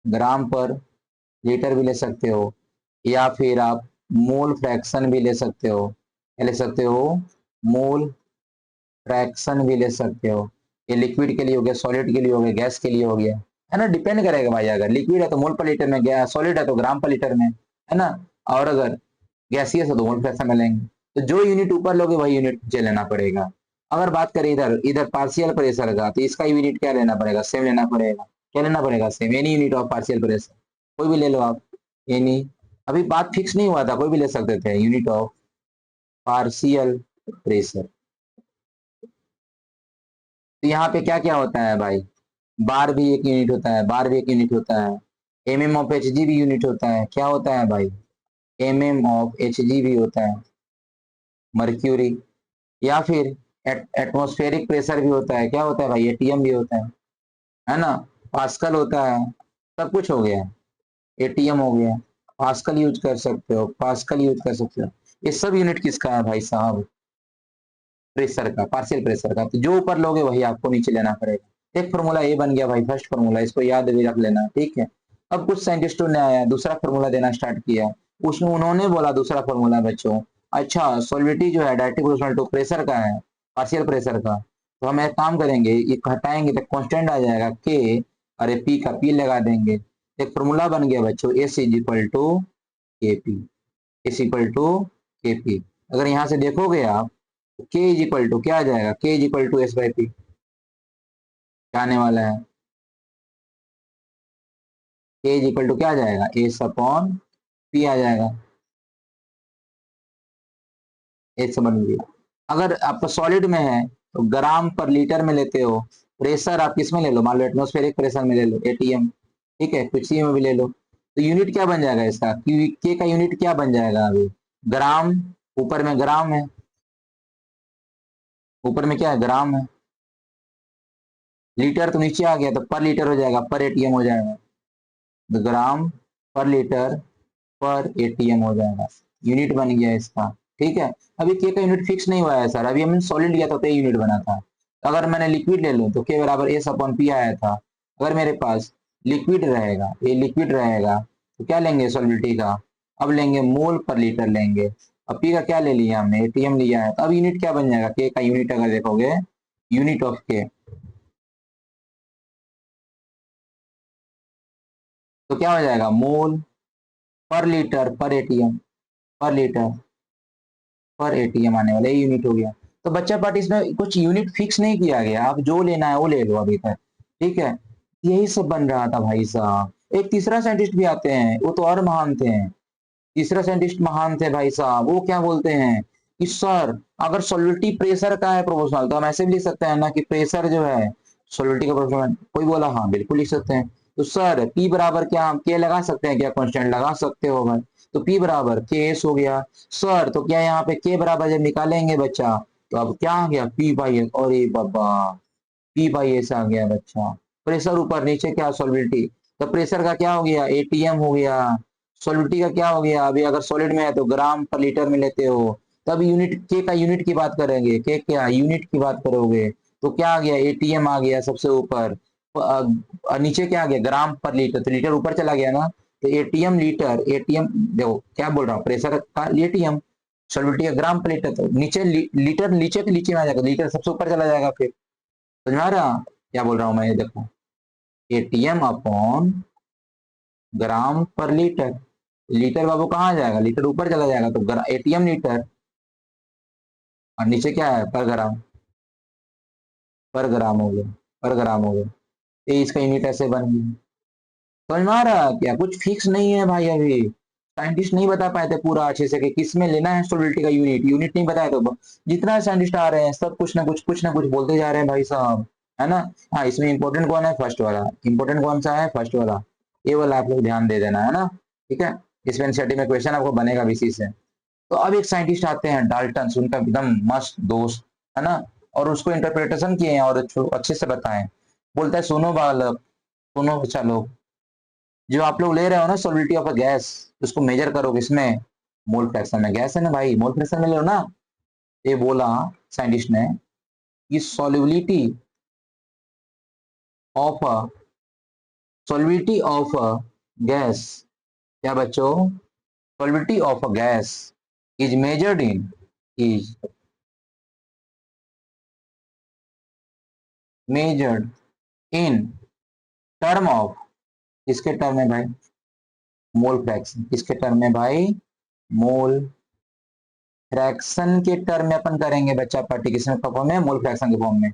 ग्राम पर लीटर भी ले सकते हो, या फिर आप मोल फ्रैक्शन भी ले सकते हो, क्या ले सकते हो? मोल फ्रैक्शन भी ले सकते हो। ये लिक्विड के लिए हो गया, सॉलिड के लिए हो गया, गैस के लिए हो गया, है ना। डिपेंड करेगा भाई, अगर लिक्विड है तो मोल पर लीटर में, गैस सॉलिड है तो ग्राम पर लीटर में, है ना। और अगर गैसियस है तो मोल फ्रैक्शन में लेंगे। तो जो यूनिट ऊपर लोगे वही यूनिट नीचे लेना पड़ेगा। अगर बात करें इधर इधर पार्शियल प्रेशर का, तो इसका यूनिट क्या लेना पड़ेगा? सेम लेना पड़ेगा। क्या लेना पड़ेगा? Same, any unit of partial pressure कोई भी ले लो आप, एनी। अभी बात फिक्स नहीं हुआ था, कोई भी ले सकते थे, यूनिट ऑफ पार्शियल प्रेशर। यहाँ पे क्या क्या होता है भाई, बार भी एक यूनिट होता है, बार भी एक यूनिट होता है, एमएम ऑफ एच जी भी यूनिट होता है, क्या होता है भाई, एमएम ऑफ एच जी भी होता है, मर्क्यूरी, या फिर एटमॉस्फेरिक प्रेशर भी होता है, क्या होता है भाई, एटीएम भी होता है ना, पास्कल होता है, सब कुछ हो गया, एटीएम हो गया, पास्कल यूज कर सकते हो, पास्कल यूज कर सकते हो, ये सब यूनिट किसका है भाई साहब, प्रेशर का, पार्शियल प्रेशर का। तो जो ऊपर लोगे वही आपको नीचे लेना पड़ेगा। एक फॉर्मूला ये बन गया भाई, फर्स्ट फॉर्मूला, इसको याद भी रख लेना, ठीक है। अब कुछ साइंटिस्टों ने आया दूसरा फॉर्मूला देना स्टार्ट किया, उसमें उन्होंने बोला दूसरा फॉर्मूला बच्चों, अच्छा सॉल्विटी जो है डायरेक्टली प्रोपोर्शनल टू प्रेशर का है, पार्शियल प्रेशर का, तो हम एक काम करेंगे, ये हटाएंगे तो कांस्टेंट आ जाएगा के, अरे पी का पी लगा देंगे, एक फॉर्मूला बन गया बच्चों, एस इज इक्वल टू के पी, एस इक्वल टू के पी। अगर यहाँ से देखोगे आप, के इज इक्वल टू क्या आ जाएगा, K is equal to S by P, क्या आने वाला है, के इज इक्वल टू क्या आ जाएगा, एस अपॉन पी आ जाएगा, एस से बन गया। अगर आपका सॉलिड में है तो ग्राम पर लीटर में लेते हो, प्रेशर आप किस में ले लो, मान लो एटमोस्फेरिक प्रेशर में ले लो, एटीएम, ठीक है, किसी में भी ले लो, तो यूनिट क्या बन जाएगा इसका, के का यूनिट क्या बन जाएगा अभी, ग्राम, ऊपर में ग्राम है, ऊपर में क्या है, ग्राम है, लीटर तो नीचे आ गया तो पर लीटर हो जाएगा, पर एटीएम हो जाएगा, तो ग्राम पर लीटर पर एटीएम हो जाएगा, यूनिट बन गया इसका, ठीक है। अभी के का यूनिट फिक्स नहीं हुआ है सर, अभी हमने सॉलिड लिया था तो यूनिट बना था, अगर मैंने लिक्विड ले लूं तो के बराबर एस अपॉन पी आया था, अगर मेरे पास लिक्विड रहेगा, ये लिक्विड रहेगा, तो क्या लेंगे सॉलिडिटी का, अब लेंगे मोल पर लीटर लेंगे, अब पी का क्या ले लिया हमने, एटीएम लिया है, तो अब यूनिट क्या बन जाएगा, के का यूनिट अगर देखोगे, यूनिट ऑफ के, तो क्या हो जाएगा, मोल पर लीटर पर एटीएम, पर लीटर पर एटीएम आने वाला, ये यूनिट हो गया। तो बच्चा पार्टी इसमें कुछ यूनिट फिक्स नहीं किया गया, आप जो लेना है वो ले लो अभी तक, ठीक है। यही सब बन रहा था भाई साहब। एक तीसरा साइंटिस्ट भी आते हैं, वो तो और महान थे, तीसरा साइंटिस्ट महान थे भाई साहब, वो क्या बोलते हैं कि सर अगर सोलिडिटी प्रेशर का है प्रोपोर्शनल, तो हम ऐसे भी लिख सकते हैं ना कि प्रेशर जो है सोलिडिटी का प्रोपोर्शनल, कोई बोला हाँ बिल्कुल लिख सकते हैं, तो सर पी बराबर क्या, हम के लगा सकते हैं क्या, कांस्टेंट लगा सकते हो भाई, तो पी बराबर के एस हो गया, सर तो क्या यहाँ पे के बराबर जब निकालेंगे बच्चा, तो अब क्या आ गया, पी बाई एस, और बाबा पी बाई एस आ गया बच्चा, प्रेशर ऊपर नीचे क्या सॉलिडिटी, तो प्रेशर का क्या हो गया, एटीएम हो गया, सॉलिडिटी का क्या हो गया, अभी अगर सॉलिड में है तो ग्राम पर लीटर में लेते हो, तब यूनिट के का यूनिट की बात करेंगे, के क्या यूनिट की बात करोगे, तो क्या आ गया, एटीएम आ गया सबसे ऊपर, नीचे क्या आ गया, ग्राम पर लीटर, तो लीटर ऊपर चला गया ना, तो एटीएम लीटर, एटीएम देखो क्या बोल रहा हूँ, प्रेशर का एटीएम, सॉलिडिटी का ग्राम पर लीटर, तो नीचे लीटर नीचे के नीचे में आ जाएगा, लीटर सबसे ऊपर चला जाएगा, फिर समझ में आ रहा क्या बोल रहा हूँ मैं, ये देखो एटीएम अपॉन ग्राम पर लीटर, लीटर बाबू कहाँ जाएगा, लीटर ऊपर चला जाएगा, तो एटीएम लीटर, और नीचे क्या है, पर ग्राम, पर ग्राम हो गया, पर ग्राम हो गया, तो इसका यूनिट ऐसे बन गया। समझ में आ रहा क्या, कुछ फिक्स नहीं है भाई, अभी साइंटिस्ट नहीं बता पाए थे पूरा अच्छे से कि किस में लेना है स्टेबिलिटी का यूनिट, यूनिट नहीं बताया, तो जितना साइंटिस्ट आ रहे हैं सब कुछ ना कुछ बोलते जा रहे हैं भाई साहब, है ना। हाँ इसमें इंपॉर्टेंट कौन है, फर्स्ट वाला, इंपॉर्टेंट कौन सा है, फर्स्ट वाला, ये वाला आप लोग ध्यान दे देना, है ना, ठीक है। इसमें एनसीईआरटी में क्वेश्चन आपको बनेगा बीसी से। तो अब एक साइंटिस्ट आते हैं डाल्टन, उनका एकदम मस्त दोस्त, है ना, और उसको इंटरप्रिटेशन किए हैं और अच्छे से बताएं, बोलता है सुनो बालक, सुनो बच्चा लोग, जो आप लोग ले रहे हो ना सोलिडिटी ऑफ अ गैस, उसको मेजर करो किसमें, मोल फ्रैक्शन में, गैस है ना भाई, मोल फ्रैक्शन में ले लो ना, ये बोला साइंटिस्ट ने कि solubility of a, solubility of a gas, क्या बच्चों, solubility of a gas is measured in, is measured in term of, किसके टर्म में भाई, मोल फ्रैक्शन, किसके टर्म में भाई, मोल फ्रैक्शन के टर्म में अपन करेंगे बच्चा पार्टी, किसमें फॉर्म में, मोल फ्रैक्शन के फॉर्म में,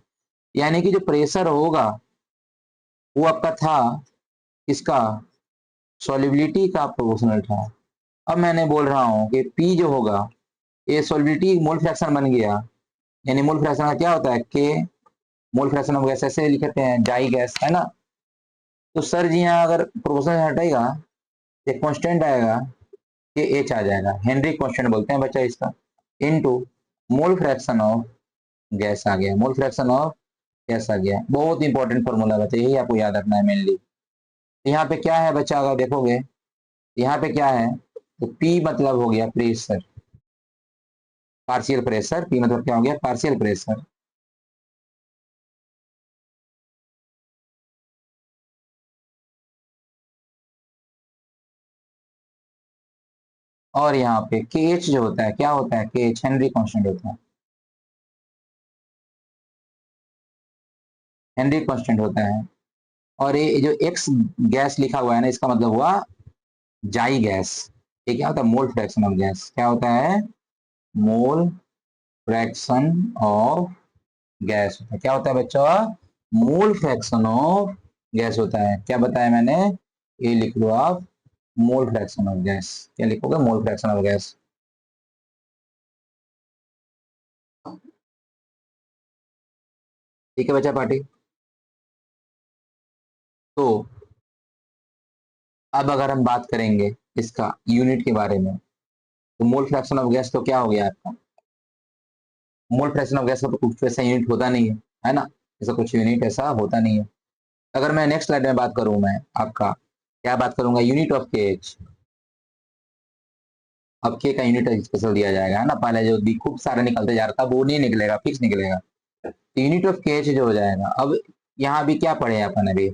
यानी कि जो प्रेशर होगा वो आपका था इसका सॉल्युबिलिटी का प्रोपोर्शनल था। अब मैंने बोल रहा हूं कि पी जो होगा ये सॉल्युबिलिटी मोल फ्रैक्शन बन गया, यानी मोल फ्रैक्शन का क्या होता है, के मोल फ्रैक्शन ऑफ गैस ऐसे लिखते हैं, जाई गैस, है ना। तो सर जी यहाँ अगर प्रोपोर्शन हटेगा, एक कांस्टेंट आएगा, ये एच आ जाएगा, हेनरी कांस्टेंट बोलते हैं बच्चा इसका, into mole fraction of gas आ गया, मोल फ्रैक्शन ऑफ गैस आ गया। बहुत इंपॉर्टेंट फॉर्मूला बच्चा, यही आपको याद रखना है मेनली। यहाँ पे क्या है बच्चा, अगर देखोगे यहाँ पे क्या है, तो पी मतलब हो गया प्रेशर, पार्शियल प्रेशर, पी मतलब क्या हो गया, पार्शियल प्रेशर। और यहाँ पे के एच जो होता है, क्या होता है, के एच हेनरी कांस्टेंट होता है, हेनरी कांस्टेंट होता है। और ये जो एक्स गैस लिखा हुआ है ना, इसका मतलब हुआ जाई गैस। ये क्या होता है, मोल फ्रैक्शन ऑफ गैस, क्या होता है, मोल फ्रैक्शन ऑफ गैस होता है। क्या होता है बच्चों, मोल फ्रैक्शन ऑफ गैस होता है। क्या बताया मैंने, ये लिख लो आप, मोल फ्रैक्शन ऑफ गैस। क्या लिखोगे, मोल फ्रैक्शन ऑफ गैस। ठीक है बच्चा पार्टी। तो अब अगर हम बात करेंगे इसका यूनिट के बारे में, तो मोल फ्रैक्शन ऑफ गैस तो क्या हो गया आपका, मोल फ्रैक्शन ऑफ गैस का तो कुछ ऐसा यूनिट होता नहीं है ना, ऐसा कुछ यूनिट ऐसा होता नहीं है। अगर मैं नेक्स्ट स्लाइड में बात करूं, मैं आपका क्या बात करूंगा, यूनिट ऑफ के एच। अब के का यूनिट स्पेशल दिया जाएगा, है ना। पहले जो खूब सारा निकलते जा रहा था वो नहीं निकलेगा, फिक्स निकलेगा। यूनिट ऑफ के एच जो हो जाएगा। अब यहाँ भी क्या पढ़े अपन अभी,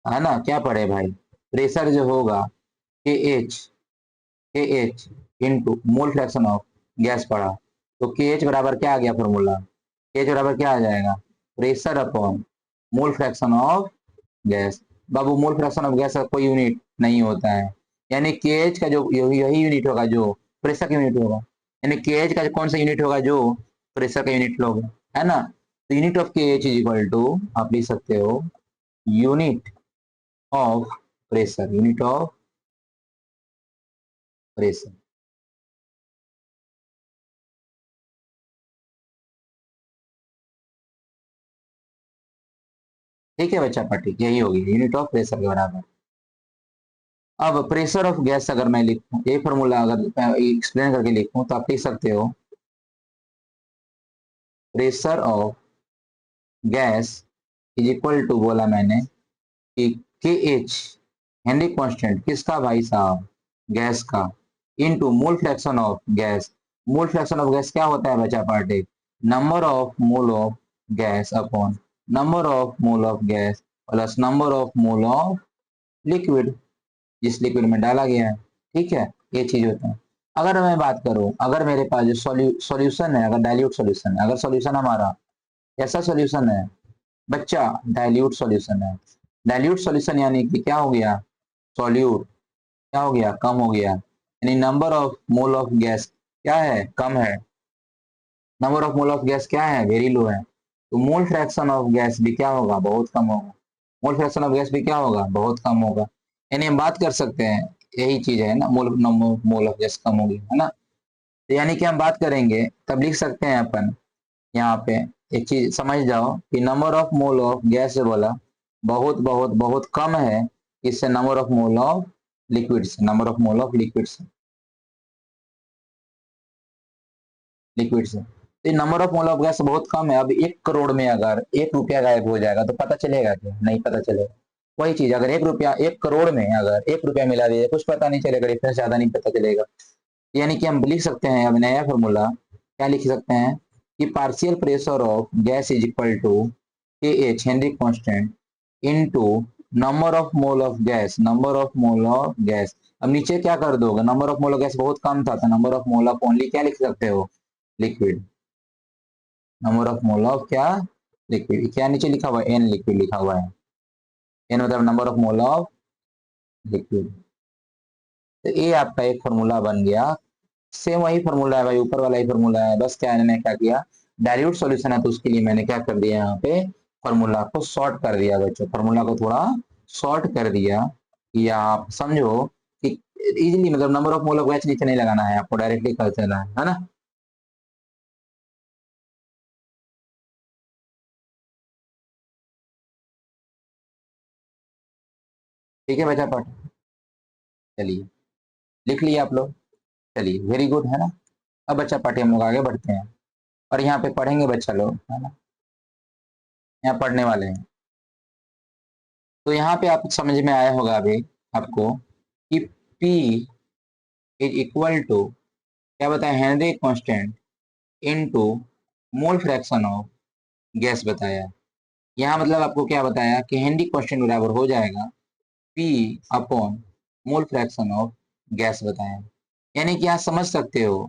है ना, क्या पढ़े भाई, प्रेशर जो होगा के एच, के H into mole fraction of gas पढ़ा। तो के एच बराबर क्या आ गया फॉर्मूला, के एच बराबर क्या आ जाएगा, pressure upon mole fraction of gas. Babu mole fraction of gas का कोई यूनिट नहीं होता है, यानी के एच का जो यही यूनिट होगा जो प्रेशर का यूनिट होगा, यानी के एच का कौन सा यूनिट होगा, जो प्रेशर का यूनिट होगा, है ना। तो यूनिट ऑफ के एच इज इक्वल टू, आप लिख सकते हो, unit of pressure, unit of pressure. ठीक है बच्चा पार्टी, यही होगी यूनिट ऑफ प्रेशर के बराबर। अब प्रेशर ऑफ गैस अगर मैं लिखूं, ये फॉर्मूला अगर एक्सप्लेन करके लिखूं, तो आप लिख सकते हो, pressure of gas is equal to, बोला मैंने कि के एच, हेनरी कांस्टेंट किसका भाई साहब, गैस का, into mole fraction of gas. Mole fraction of gas क्या होता है बच्चा party, number of mole of gas upon number of mole of gas plus number of mole of liquid, जिस लिक्विड में डाला गया है। ठीक है, ये चीज होता है। अगर मैं बात करूं, अगर मेरे पास जो सॉल्यूशन है, अगर डाइल्यूट सॉल्यूशन है, अगर सॉल्यूशन हमारा ऐसा सॉल्यूशन है बच्चा, डाइल्यूट सॉल्यूशन है, डाइल्यूट सॉल्यूशन यानी कि क्या हो गया, सॉल्यूट क्या हो गया, कम हो गया, यानी number of mole of gas क्या है, कम है, number of mole of gas क्या है, वेरी लो है। तो मोल फ्रैक्शन ऑफ गैस भी क्या होगा, बहुत कम होगा, मोल फ्रैक्शन ऑफ गैस भी क्या होगा, बहुत कम होगा। यानी हम बात कर सकते हैं, यही चीज है ना, मोल मोल ऑफ गैस कम होगी, है ना। तो यानी कि हम बात करेंगे, तब लिख सकते हैं अपन यहाँ पे, एक चीज समझ जाओ कि number of mole of gas से बोला बहुत बहुत बहुत कम है, इससे number of mole of liquid से, number of mole of liquid से, लिक्विड से। तो number of mole of gas बहुत कम है। अब 1 करोड़ में अगर 1 रुपया गायब हो जाएगा तो पता चलेगा क्या, नहीं पता चलेगा। वही चीज, अगर 1 रुपया 1 करोड़ में अगर 1 रुपया मिला दिया, कुछ पता नहीं चलेगा, डिफरेंस ज्यादा नहीं पता चलेगा। यानी कि हम लिख सकते हैं अब नया फॉर्मूला, क्या लिख सकते हैं कि partial pressure of gas is equal to K H Henry constant into number of mole of gas, number of mole of gas. अब नीचे क्या कर दोगे, number of mole of gas बहुत कम था, तो number of mole of only क्या लिख सकते हो, liquid, number of mole of क्या, लिक्विड। क्या नीचे लिखा हुआ है, एन लिक्विड लिखा हुआ है, एन मतलब number of mole of liquid. तो ये आपका एक फॉर्मूला बन गया। सेम वही फॉर्मूला है भाई, ऊपर वाला ही फॉर्मूला है, बस क्या इन्होंने क्या किया, डाइल्यूट सॉल्यूशन है तो उसके लिए मैंने क्या कर दिया, यहाँ पे फॉर्मूला को शॉर्ट कर दिया बच्चों, फॉर्मूला को थोड़ा शॉर्ट कर दिया कि आप समझो कि इजीली, मतलब number of mole of gas नीचे नहीं लगाना है आपको, डायरेक्टली कर देना है ना। ठीक है बच्चा पाठ, चलिए लिख लिए आप लोग, चलिए वेरी गुड है ना। अब बच्चा पाठी हम लोग आगे बढ़ते हैं और यहाँ पे पढ़ेंगे बच्चा लोग है ना, यहाँ पढ़ने वाले हैं। तो यहाँ पे आप समझ में आया होगा अभी आपको कि P इज इक्वल टू क्या बताया, Henry constant into mole fraction of gas बताया। यहाँ मतलब आपको क्या बताया कि हेनरी कांस्टेंट बराबर हो जाएगा P upon mole fraction of gas बताया। यानी कि आप समझ सकते हो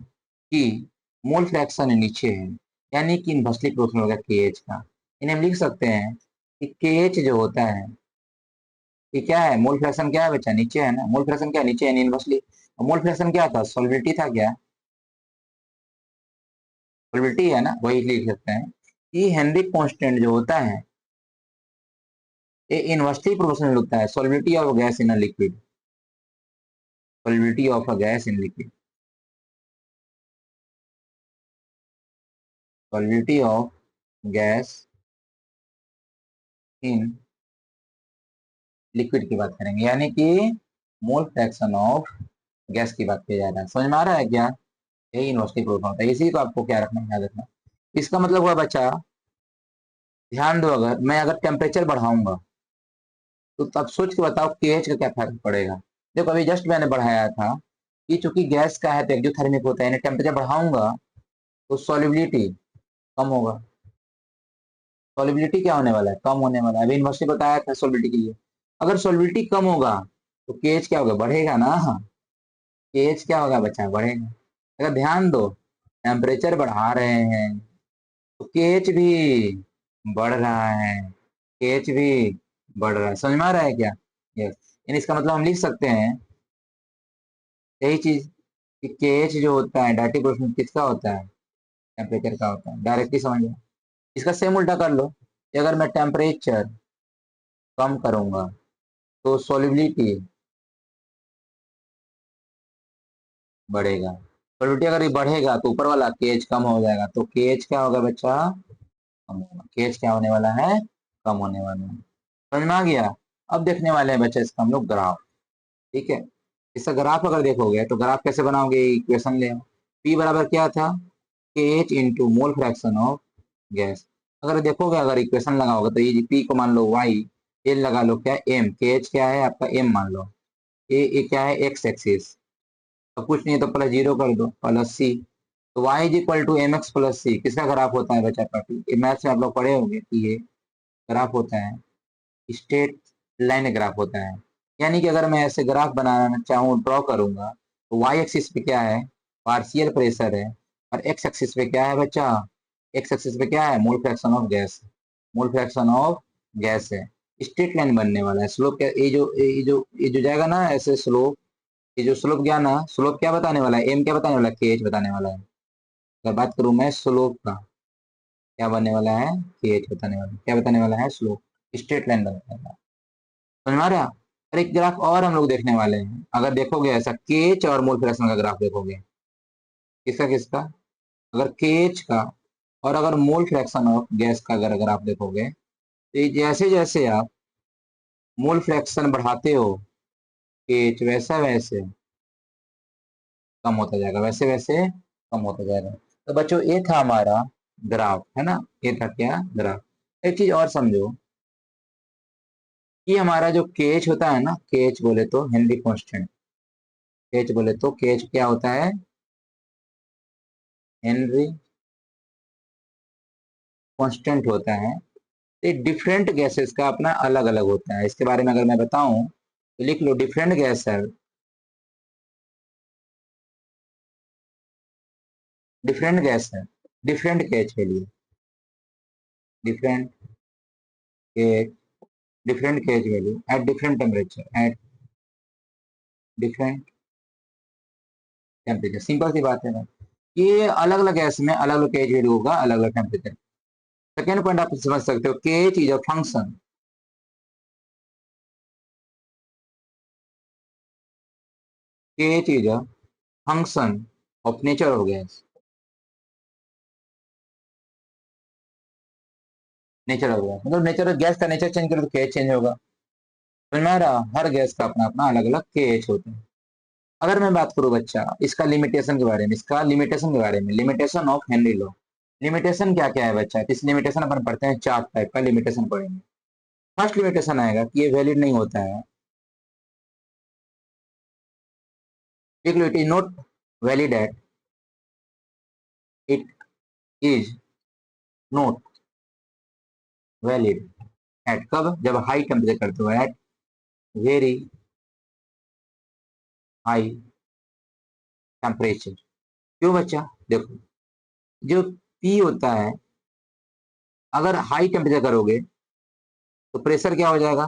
कि मोल फ्रैक्शन नीचे है, यानी कि इन्वर्सली प्रोपोर्शनल होगा KH का। इन्हें हम लिख सकते हैं कि KH जो होता है ये क्या है, मोल फ्रैक्शन क्या है बच्चा, नीचे है ना, मोल फ्रैक्शन क्या है, नीचे है इन्वर्सली। मोल फ्रैक्शन क्या था, सॉल्युबिलिटी था क्या, सॉल्युबिलिटी है ना, वही लिख सकते हैं कि हेनरी कांस्टेंट जो होता है ये इन्वर्सली प्रोपोर्शनल होता है solubility of gas in a liquid, solubility of a gas in liquid, solubility of gas in liquid की बात करेंगे, यानी कि मोल फ्रैक्शन ऑफ गैस की बात किया जा रहा है। समझ में आ रहा है क्या, यही इन्वर्सली प्रोपोर्शनल होता है, इसी को आपको क्या रखना है, याद रखना। इसका मतलब हुआ बच्चा, ध्यान दो, अगर मैं अगर टेम्परेचर बढ़ाऊंगा तो तब सोच के बताओ केएच का क्या फर्क पड़ेगा। देखो अभी जस्ट मैंने बढ़ाया था कि चूंकि गैस का है तो एक्जोथर्मिक होता है, यानी टेम्परेचर बढ़ाऊंगा तो सॉल्युबिलिटी कम होगा। सॉल्युबिलिटी क्या होने वाला है, कम होने वाला है। अभी इन्वर्सली बताया था सॉल्युबिलिटी के लिए, अगर सॉल्युबिलिटी कम होगा तो केएच क्या होगा, बढ़ेगा ना। केएच क्या होगा बच्चा, बढ़ेगा। अगर ध्यान दो टेम्परेचर बढ़ा रहे हैं तो केएच भी बढ़ रहा है, केएच भी बढ़ रहा है। समझ में आ रहा है क्या, यस। यानी इसका मतलब हम लिख सकते हैं यही चीज कि केएच जो होता है डायरेक्टली प्रोपोर्शनल किसका होता है, टेम्परेचर का होता है, डायरेक्टली समझ लो। इसका सेम उल्टा कर लो कि अगर मैं टेम्परेचर कम करूंगा तो सॉल्युबिलिटी बढ़ेगा। सॉल्युबिलिटी अगर ये बढ़ेगा तो ऊपर वाला केएच कम हो जाएगा, तो केएच क्या होगा बच्चा, कम होगा। केएच क्या होने वाला है, कम होने वाला है। समझ में आ गया। अब देखने वाले हैं बच्चे इसका हम लोग ग्राफ, ठीक है। इसका ग्राफ अगर देखोगे तो ग्राफ कैसे बनाओगे, इक्वेशन ले, पी बराबर क्या था, के H into mole fraction of gas. अगर देखोगे, अगर इक्वेशन लगाओगे तो ये पी को मान लो वाई, एल लगा लो क्या एम, के एच क्या है आपका एम मान लो, ए क्या है एक्स एक्सिस, तो कुछ नहीं है तो प्लस जीरो कर दो प्लस सी, तो y is equal to M X plus C किसका ग्राफ होता है बच्चा पार्टी, ये मैथ्स में आप लोग पढ़े होंगे कि ये ग्राफ होता है स्ट्रेट लाइन ग्राफ होता है। यानी कि अगर मैं ऐसे ग्राफ बनाना चाहूँ, ड्रॉ करूंगा तो वाई एक्सिस पे क्या है, पार्शियल प्रेशर है, और एक्स एक्सिस पे क्या है बच्चा, एक्स एक्सिस पे क्या है, मोल fraction of gas, mole fraction of gas है। स्ट्रेट लाइन बनने वाला है, स्लोप क्या, ये जो जाएगा ना ऐसे स्लोप, ये जो स्लोप गया ना, स्लोप क्या बताने वाला है, एम क्या बताने वाला है, के एच बताने वाला है। अगर बात करूं मैं स्लोप का, क्या बनने वाला है, के एच बताने वाला है, क्या बताने वाला है, स्लोप, स्ट्रेट लाइन बताने वाला है। समझ में आ रहा है। और एक ग्राफ और हम लोग देखने वाले हैं, अगर देखोगे ऐसा केच और मोल फ्रैक्शन का ग्राफ देखोगे, किसका किसका, अगर केच का और अगर मोल फ्रैक्शन ऑफ गैस का अगर ग्राफ देखोगे तो ये जैसे जैसे आप मोल फ्रैक्शन बढ़ाते हो केच वैसा वैसे कम होता जाएगा, वैसे वैसे कम होता जाएगा। तो बच्चों ये था हमारा ग्राफ है ना, ये था क्या ग्राफ। एक चीज और समझो कि हमारा जो केच होता है ना, केच बोले तो हेनरी कांस्टेंट, केच बोले तो केच क्या होता है, हेनरी कांस्टेंट होता है। ये डिफरेंट गैसेस का अपना अलग अलग होता है, इसके बारे में अगर मैं बताऊं तो लिख लो, डिफरेंट गैस है, डिफरेंट गैस है, डिफरेंट केच के लिए, different KH, different KH value at different temperature, at different temperature, simple सी बात है ना। ये अलग अलग गैस में अलग अलग केच वैल्यू होगा, अलग अलग टेम्परेचर। सेकेंड पॉइंट आप समझ सकते हो, केच इज अ फंक्शन, केच is a function of nature of gas, nature of gas मतलब नेचर ऑफ गैस का नेचर चेंज करो तो केच चेंज होगा। समझ में आ रहा, हर गैस का अपना अपना अलग अलग केएच होता है। अगर मैं बात करूं बच्चा इसका लिमिटेशन के बारे में, इसका लिमिटेशन के बारे में, limitation of Henry law. Limitation क्या क्या है बच्चा, इस लिमिटेशन अपन पढ़ते हैं, चार टाइप का लिमिटेशन पढ़ेंगे। फर्स्ट लिमिटेशन आएगा कि ये वैलिड नहीं होता है, it is not valid at, it is not valid at, कब, जब हाई टेम्परेचर करते हो, एट वेरी हाई टेम्परेचर। क्यों बच्चा, देखो जो पी होता है, अगर हाई टेम्परेचर करोगे तो प्रेशर क्या हो जाएगा,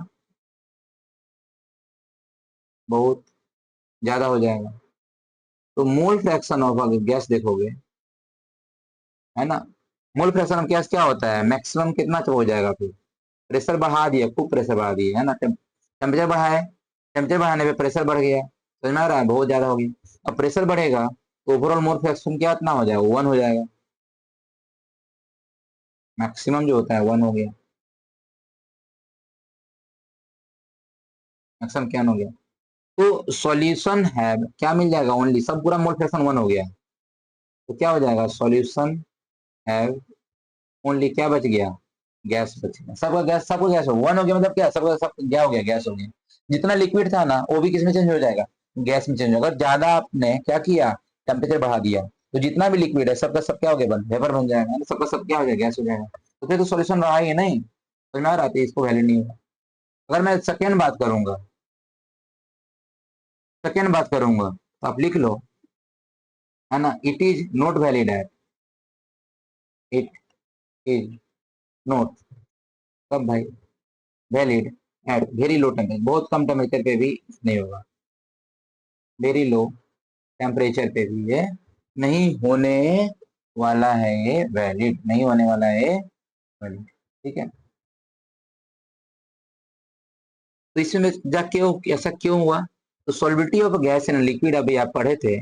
बहुत ज्यादा हो जाएगा। तो मोल फ्रैक्शन ऑफ अगर गैस देखोगे, है ना, मोल फ्रैक्शन ऑफ गैस क्या होता है, मैक्सिमम कितना तो हो जाएगा, फिर प्रेशर बढ़ा दिया, खूब प्रेशर बढ़ा दिया, है ना, टेम्परेचर बढ़ाए, टेम्परेचर बढ़ाने पे प्रेशर बढ़ गया, समझ में आ रहा है, बहुत ज्यादा हो गया। अब प्रेशर बढ़ेगा तो ओवरऑल मोल फ्रैक्शन क्या इतना हो जाएगा, वन हो जाएगा, मैक्सिमम जो होता है वन हो गया, मैक्सिमम क्या हो गया। तो सॉल्यूशन है क्या मिल जाएगा, ओनली, सब पूरा मोल फ्रैक्शन वन हो गया, तो क्या हो जाएगा, सॉल्यूशन है ओनली, क्या बच गया, गैस बच गया, सबका गैस, सबको गैस हो वन हो गया, मतलब क्या, सबका सब क्या हो गया, गैस हो गया। जितना लिक्विड था ना वो भी किस में चेंज हो जाएगा, गैस में चेंज होगा। ज्यादा आपने क्या किया, टेम्परेचर बढ़ा दिया, तो जितना भी लिक्विड है सबका सब क्या हो गया, बन वेपर बन जाएगा, सबका सब क्या हो जाएगा, गैस हो जाएगा। तो फिर तो सॉल्यूशन रहा ही नहीं, तो ना रहती, इसको वैल्यू नहीं होगा। अगर मैं सेकेंड बात करूंगा, सेकेंड बात करूंगा तो आप लिख लो, है ना, it is not valid at, it is not, कब भाई, valid at very low temperature, बहुत कम टेम्परेचर पे भी नहीं होगा, वेरी लो टेम्परेचर पे भी ये नहीं होने वाला है, ये वैलिड नहीं होने वाला है, वैलिड, ठीक है। तो इसमें जा क्यों, ऐसा क्यों हुआ, तो सॉल्बिलिटी ऑफ गैस इन लिक्विड अभी आप पढ़े थे,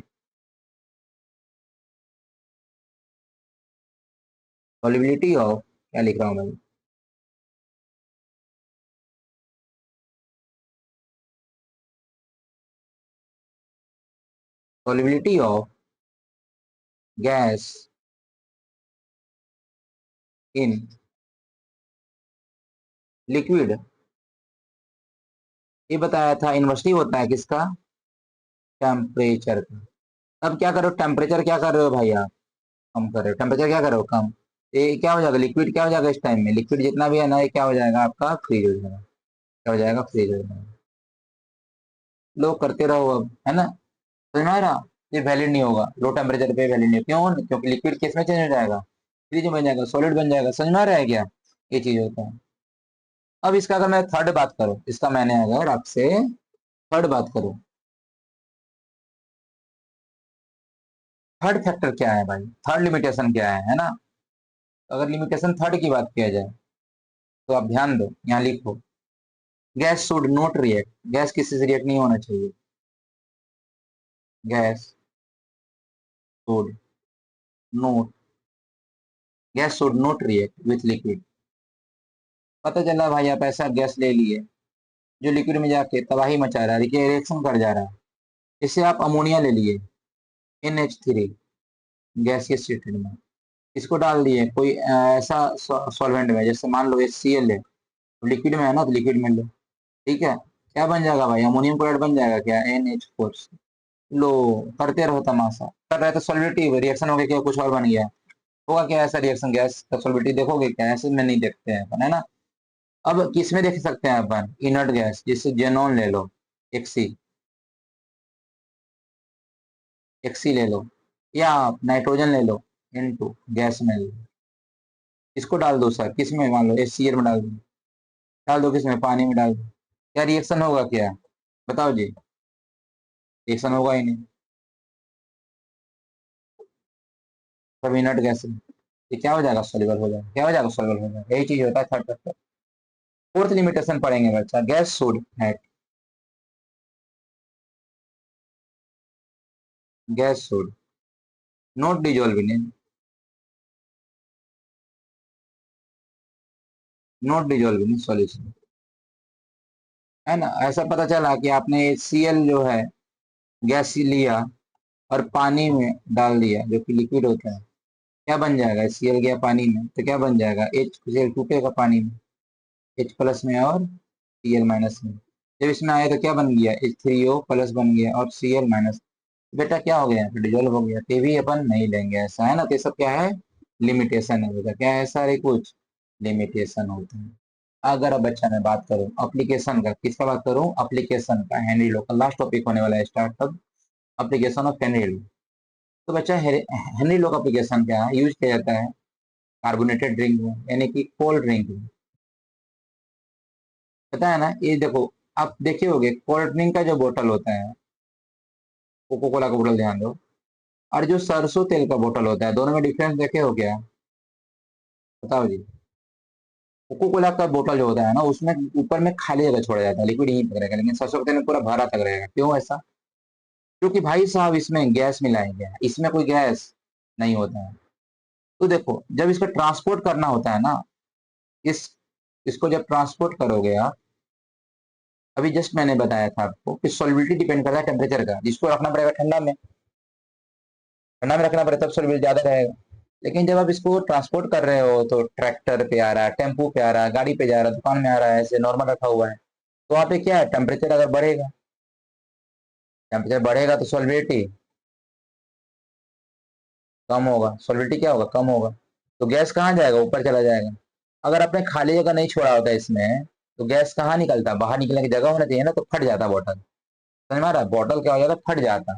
सॉल्युबिलिटी ऑफ, क्या लिख रहा हूँ मैं, solubility of gas in liquid, ये बताया था इन्वर्सली होता है किसका, टेम्परेचर का। अब क्या करो, टेम्परेचर क्या कर रहे हो भाई आप, कम कर रहे हो, टेम्परेचर क्या करो, कम, ये क्या हो जाएगा, लिक्विड क्या हो जाएगा, इस टाइम में लिक्विड जितना भी है ना ये क्या हो जाएगा आपका, फ्रीज हो जाएगा, क्या हो जाएगा, फ्रीज हो जाएगा। लो करते रहो अब, है ना, समझ में आ रहा, ये वैलिड नहीं होगा, लो टेम्परेचर पे वैलिड नहीं, क्यों, क्योंकि लिक्विड किस में चेंज हो जाएगा, फ्रीज में बन जाएगा, सॉलिड बन जाएगा, समझ में आ रहा है क्या, ये चीज होता है। अब इसका अगर मैं थर्ड बात करूं, इसका मैंने अगर आपसे थर्ड बात करूं, थर्ड फैक्टर क्या है भाई, थर्ड लिमिटेशन क्या है ना, अगर लिमिटेशन थर्ड की बात किया जाए तो आप ध्यान दो, यहाँ लिखो, gas should not react, gas किसी से रिएक्ट नहीं होना चाहिए, gas should not, gas should not react with liquid. पता चला भाई आप ऐसा गैस ले लिए जो लिक्विड में जाके तबाही मचा रहा है, देखिए रिएक्शन कर जा रहा है, इससे आप अमोनिया ले लिए, NH3 गैसियस स्टेट में, इसको डाल दिए कोई ऐसा सॉल्वेंट में, जैसे मान लो HCl है, लिक्विड में है ना, तो लिक्विड में लो, ठीक है, क्या बन जाएगा भाई, अमोनियम क्लोराइड बन जाएगा, क्या, NH4। लो, करते रहो तमाशा, कर रहे तो सॉल्युबिलिटी रिएक्शन हो गया, क्या कुछ और बन गया, होगा क्या ऐसा रिएक्शन, गैस का सॉल्युबिलिटी देखोगे क्या, ऐसे में नहीं देखते हैं अपन, है ना। अब किस में देख सकते हैं अपन, इनर्ट गैस, जैसे जेनॉन ले लो, एक्सी, एक्सी ले लो, या आप नाइट्रोजन ले लो, N2 गैस में ले लो, इसको डाल दो सर, किस में, मान लो HCl में डाल दो किस में, पानी में डाल दो, क्या रिएक्शन होगा क्या, बताओ जी, रिएक्शन होगा ही नहीं, सब इनर्ट गैस है, ये क्या हो जाएगा, सोल्यूबल हो जाएगा, क्या हो जाएगा, सोल्यूबल हो जाएगा, यही चीज होता है थर्ड फैक्टर। फोर्थ लिमिटेशन पढ़ेंगे बच्चा, gas should hat, gas should not dissolve in, not dissolve in solution, है ना। ऐसा पता चला कि आपने HCl जो है गैस लिया और पानी में डाल दिया जो कि लिक्विड होता है, क्या बन जाएगा? HCl गया पानी में तो क्या बन जाएगा? HCl टूटेगा पानी में, H प्लस में और Cl माइनस में। जब इसमें आया तो क्या बन गया? H3O प्लस बन गया और Cl माइनस। बेटा क्या हो गया? डिजोल्व हो गया। तो भी अपन नहीं लेंगे, ऐसा है ना। तो ये सब क्या है? लिमिटेशन है बेटा। क्या है? सारे कुछ लिमिटेशन होते हैं। अगर अब बच्चा मैं बात करूं एप्लीकेशन का, किसका बात करूं? एप्लीकेशन का। हेनरी लो का लास्ट टॉपिक होने वाला है स्टार्ट अब, एप्लीकेशन ऑफ हेनरी लो। तो बच्चा हेनरी लो का एप्लीकेशन क्या है? यूज किया जाता है कार्बोनेटेड ड्रिंक में, यानी कि कोल्ड ड्रिंक में। पता है ना? ये देखो, आप देखे होगे कोल्ड ड्रिंक का जो बोतल होता है, कोको कोला का बोतल, ध्यान दो, और जो सरसों तेल का बोतल होता है, दोनों में डिफरेंस देखे हो क्या? बताओ जी। कोको कोला का बोतल जो होता है ना, उसमें ऊपर में खाली जगह छोड़ा जाता है, लिक्विड यहीं तक रहेगा, लेकिन सरसों के तेल में पूरा भरा तक रहेगा। क्यों ऐसा? क्योंकि भाई साहब इसमें गैस मिलाया गया है, इसमें कोई गैस नहीं होता है। तो देखो, जब इसको ट्रांसपोर्ट करना होता है ना, इस इसको जब ट्रांसपोर्ट करोगे आप, अभी जस्ट मैंने बताया था आपको कि सॉल्युबिलिटी डिपेंड करता है टेम्परेचर का, जिसको रखना पड़ेगा ठंडा में, ठंडा में रखना पड़ेगा तब सॉल्युबिलिटी ज्यादा रहेगा। लेकिन जब आप इसको ट्रांसपोर्ट कर रहे हो तो ट्रैक्टर पे आ रहा है, टेम्पू पे आ रहा है, गाड़ी पे जा रहा है, दुकान में आ रहा है, ऐसे नॉर्मल रखा हुआ है, तो वहाँ पे क्या है? टेम्परेचर अगर बढ़ेगा, टेम्परेचर बढ़ेगा तो सॉल्युबिलिटी कम होगा, सॉल्युबिलिटी क्या होगा? कम होगा। तो गैस कहाँ जाएगा? ऊपर चला जाएगा। अगर आपने खाली जगह नहीं छोड़ा होता इसमें, तो गैस कहाँ निकलता? बाहर निकलने की जगह होना चाहिए ना, तो फट जाता बॉटल। समझ में आ रहा है? बॉटल क्या हो जाता? फट जाता।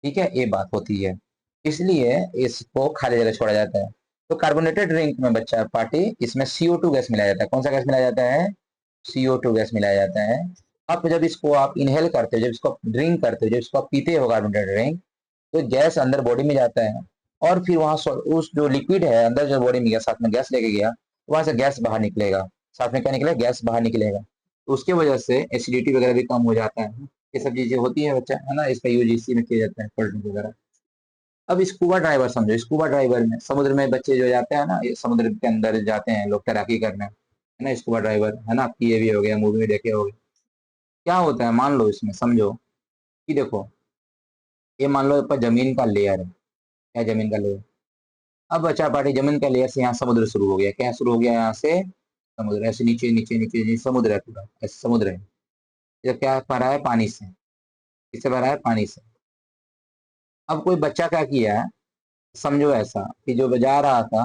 ठीक है, ये बात होती है। इसलिए इसको खाली जगह छोड़ा जाता है। तो कार्बोनेटेड ड्रिंक में बच्चा पार्टी, इसमें CO2 गैस मिलाया जाता है। कौन सा गैस मिलाया जाता है? CO2 गैस मिलाया जाता है। अब जब इसको आप इनहेल करते हो, जब इसको ड्रिंक करते हो, जब इसको आप पीते हो कार्बोनेटेड ड्रिंक, तो गैस अंदर बॉडी में जाता है, और फिर वहां उस जो लिक्विड है अंदर जो बॉडी में गया, साथ में गैस लेके गया, वहां से गैस बाहर निकलेगा। साथ में क्या निकलेगा? गैस बाहर निकलेगा। तो उसके वजह से एसिडिटी वगैरह भी कम हो जाता है। ये सब चीजें होती है बच्चा, है ना। इसका यूज इसी में किया जाता है, कोल्ड ड्रिंक वगैरह। अब स्कूबा ड्राइवर समझो। स्कूबा ड्राइवर में समुद्र में बच्चे जो जाते हैं ना, ये समुद्र के अंदर जाते हैं लोग तैराकी करने, है ना। स्कूबा ड्राइवर, है ना, ये भी हो गया, मूवी में देखे होगे। क्या होता है? मान लो इसमें समझो कि देखो, ये मान लो ऊपर जमीन का लेयर है। क्या जमीन का लेयर? अब बचा पार्टी जमीन का लेयर से यहाँ समुद्र शुरू हो गया। क्या शुरू हो गया? यहाँ से समुद्र, ऐसे नीचे नीचे नीचे नीचे समुद्र है, पूरा ऐसे समुद्र है। ये क्या भरा है? पानी से। किससे भरा है? पानी से। अब कोई बच्चा क्या किया है, समझो ऐसा कि जो जा रहा था,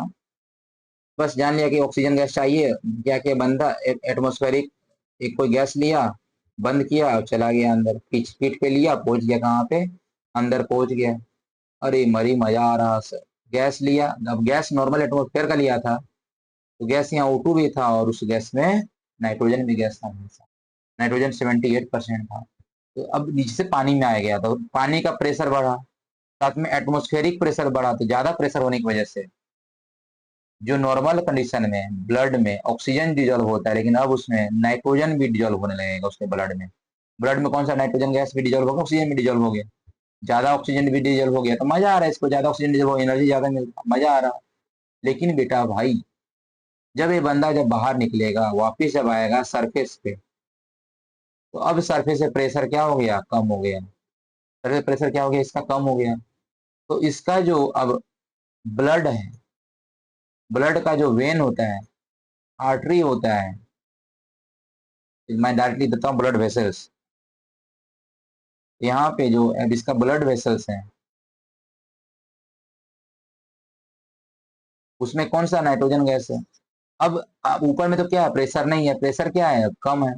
बस जान लिया कि ऑक्सीजन गैस चाहिए, क्या क्या बंदा एटमोस्फेरिक एक कोई गैस लिया, बंद किया और चला गया अंदर, पीठ पीठ पे लिया, पहुंच गया कहाँ पे? अंदर पहुंच गया। अरे मरी, मजा आ रहा सर। गैस लिया, अब गैस नॉर्मल एटमोस्फेयर का लिया था, तो गैस यहाँ O2 भी था, और उस गैस में नाइट्रोजन भी गैस था। नाइट्रोजन 78% था। तो अब नीचे से पानी में आ गया, तो पानी का प्रेशर बढ़ा, साथ में एटमोस्फेरिक प्रेशर बढ़ा, तो ज्यादा प्रेशर होने की वजह से जो नॉर्मल कंडीशन में ब्लड में ऑक्सीजन डिजोल्व होता है, लेकिन अब उसमें नाइट्रोजन भी डिजोल्व होने लगेगा उसके ब्लड में। ब्लड में कौन सा नाइट्रोजन गैस भी डिजोल्व होगा? ऑक्सीजन भी डिजोल्व हो गया। ज्यादा ऑक्सीजन भी डिजोल्व हो गया, तो मजा आ रहा है इसको, ज्यादा ऑक्सीजन डिजोल्व हो, एनर्जी ज्यादा मिलता, मजा आ रहा। लेकिन बेटा भाई, जब ये बंदा जब बाहर निकलेगा, वापिस जब आएगा सरफेस पे, तो अब सरफेस से प्रेशर क्या हो गया? कम हो गया। सरफेस प्रेशर क्या हो गया? इसका कम हो गया। तो इसका जो अब ब्लड है, ब्लड का जो वेन होता है, आर्टरी होता है, मैं डायरेक्टली देता हूँ ब्लड वेसल्स। यहाँ पे जो अब इसका ब्लड वेसल्स है, उसमें कौन सा नाइट्रोजन गैस है? अब ऊपर में तो क्या है? प्रेशर नहीं है, प्रेशर क्या है? कम है।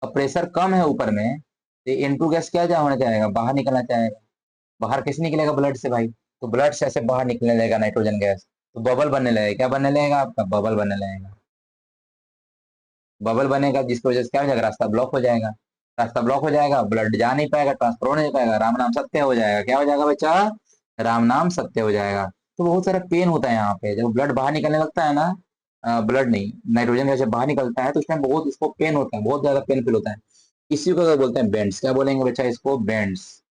अब प्रेशर कम है ऊपर में, तो N2 गैस क्या जा होना चाहेगा? बाहर निकलना चाहेगा। बाहर कैसे निकलेगा? ब्लड से भाई। तो ब्लड से ऐसे बाहर निकलने लगेगा नाइट्रोजन गैस, तो बबल बनने लगेगा। क्या बनने लगेगा? आपका बबल बनने लगेगा। बबल बनेगा, जिसकी वजह से क्या हो जाएगा? रास्ता ब्लॉक हो जाएगा। रास्ता ब्लॉक हो जाएगा, ब्लड जा नहीं पाएगा, ट्रांसफर हो नहीं पाएगा, राम नाम सत्य हो जाएगा। क्या हो जाएगा बच्चा? राम नाम सत्य हो जाएगा। तो बहुत सारा पेन होता है यहाँ पे, जब ब्लड बाहर निकलने लगता है ना, ब्लड नहीं, नाइट्रोजन गैस जब बाहर निकलता है, तो उसमें बहुत इसको पेन होता है, बहुत ज्यादा पेनफुल होता है। इसी को क्या बोलते हैं? बेंड्स। क्या बोलेंगे बच्चा इसको? बेंड्स।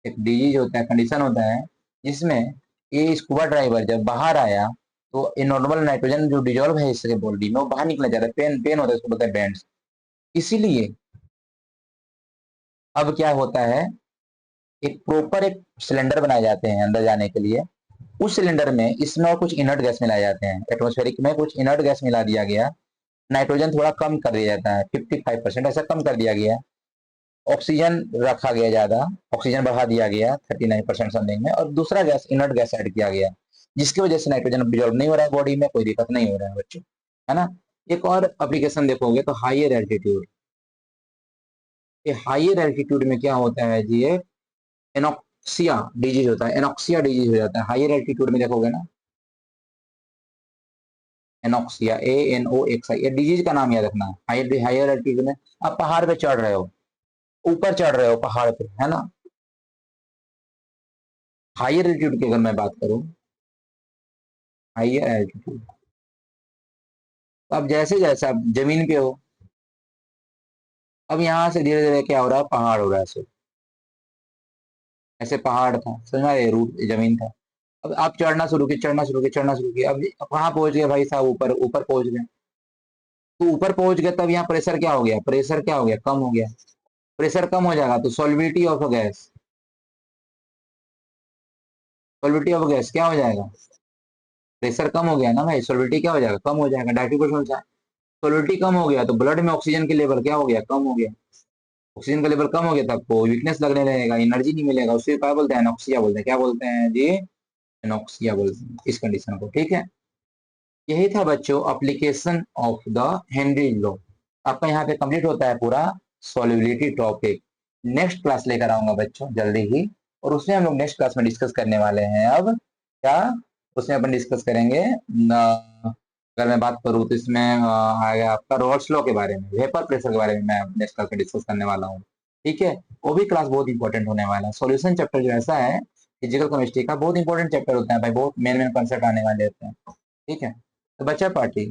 एक डिजीज होता है, कंडीशन होता है, जिसमें ये स्कूबा ड्राइवर जब बाहर आया, तो ये नॉर्मल नाइट्रोजन जो डिजोल्व है इसके बॉडी में, वो बाहर निकलना चाहता है, पेन पेन होता है, इसको बोलते हैं बेंड्स। इसीलिए अब क्या होता है, एक प्रॉपर एक सिलेंडर बनाए जाते हैं अंदर जाने के लिए। उस सिलेंडर में इसमें और कुछ इनर्ट गैस मिलाए जाते हैं, एटमॉस्फेरिक में कुछ इनर्ट गैस मिला दिया गया, नाइट्रोजन थोड़ा कम कर दिया जाता है, 55% ऐसा कम कर दिया गया, ऑक्सीजन रखा गया ज्यादा, ऑक्सीजन बढ़ा दिया गया 39% समथिंग में, और दूसरा गैस इनर्ट गैस ऐड किया गया, जिसकी वजह से नाइट्रोजन अब्जॉर्ब नहीं हो रहा है बॉडी में, कोई दिक्कत नहीं हो रहा है बच्चों, है ना। एक और एप्लीकेशन देखोगे तो हायर एल्टीट्यूड, ये हायर एल्टीट्यूड में क्या होता है जी, ये एनॉक्सिया डिजीज होता है, एनॉक्सिया डिजीज हो जाता है हायर एल्टीट्यूड में, देखोगे ना, एनॉक्सिया, ANOXI, ये डिजीज का नाम याद रखना। हायर हायर एल्टीट्यूड में आप पहाड़ पे चढ़ रहे हो, ऊपर चढ़ रहे हो पहाड़ पे, है ना, हायर एल्टीट्यूड की अगर मैं बात करूं, हायर एल्टीट्यूड, तो अब जैसे जैसे आप जमीन पे हो, अब यहाँ से धीरे धीरे क्या हो रहा है, पहाड़ हो रहा है, ऐसे पहाड़ था, समझ में आया, रूट जमीन था। अब आप चढ़ना शुरू किए, चढ़ना शुरू किए, चढ़ना शुरू किए, अब कहाँ पहुंच गए भाई साहब, ऊपर ऊपर पहुंच गए। तो ऊपर पहुंच गए तब यहाँ प्रेशर क्या हो गया, प्रेशर क्या हो गया, कम हो गया। प्रेशर कम हो जाएगा तो solubility of a gas, solubility of gas क्या हो जाएगा, प्रेशर कम हो गया ना भाई, सॉल्विटी क्या हो जाएगा, कम हो जाएगा, डायट्री सॉल्विटी कम हो गया तो ब्लड में ऑक्सीजन की लेवल क्या हो गया, कम हो गया। ऑक्सीजन का लेवल कम हो गया तो आपको वीकनेस लगने लगेगा, एनर्जी नहीं मिलेगा, उससे क्या बोलते हैं, एनॉक्सिया बोलते हैं, क्या बोलते हैं जी, एनॉक्सिया बोलते हैं इस कंडीशन को, ठीक है। यही था बच्चों application of the Henry law. आपका यहाँ पे कंप्लीट होता है पूरा सॉल्युबिलिटी टॉपिक। नेक्स्ट क्लास लेकर आऊंगा बच्चों जल्दी ही, और उसमें हम लोग नेक्स्ट क्लास में डिस्कस करने वाले हैं अब क्या, उसमें अपन डिस्कस करेंगे अगर मैं बात करूँ तो इसमें आएगा आपका रॉल्स लॉ के बारे में, वेपर प्रेशर के बारे में मैं नेक्स्ट क्लास में डिस्कस करने वाला हूँ, ठीक है। वो भी क्लास बहुत इंपॉर्टेंट होने वाला है। सॉल्यूशन चैप्टर जो ऐसा है फिजिकल केमिस्ट्री का बहुत इंपॉर्टेंट चैप्टर होता है भाई, बहुत मेन मेन कॉन्सेप्ट आने वाले होते हैं, ठीक है। तो बच्चा पार्टी,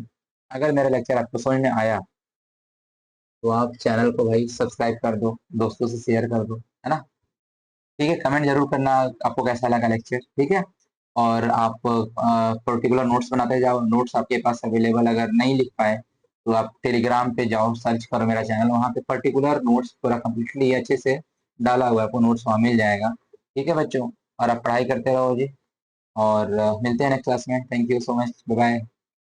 अगर मेरा लेक्चर आपको समझ में आया तो आप चैनल को भाई सब्सक्राइब कर दो, दोस्तों से शेयर कर दो, है ना, ठीक है। कमेंट जरूर करना आपको कैसा लगा लेक्चर, ठीक है। और आप पर्टिकुलर नोट्स बनाते जाओ, नोट्स आपके पास अवेलेबल अगर नहीं लिख पाए तो आप टेलीग्राम पे जाओ, सर्च करो मेरा चैनल, वहाँ पे पर्टिकुलर नोट्स पूरा कम्प्लीटली अच्छे से डाला हुआ है, आपको नोट्स वहाँ मिल जाएगा, ठीक है बच्चों। और आप पढ़ाई करते रहो जी, और मिलते हैं नेक्स्ट क्लास में, thank you so much, bye bye.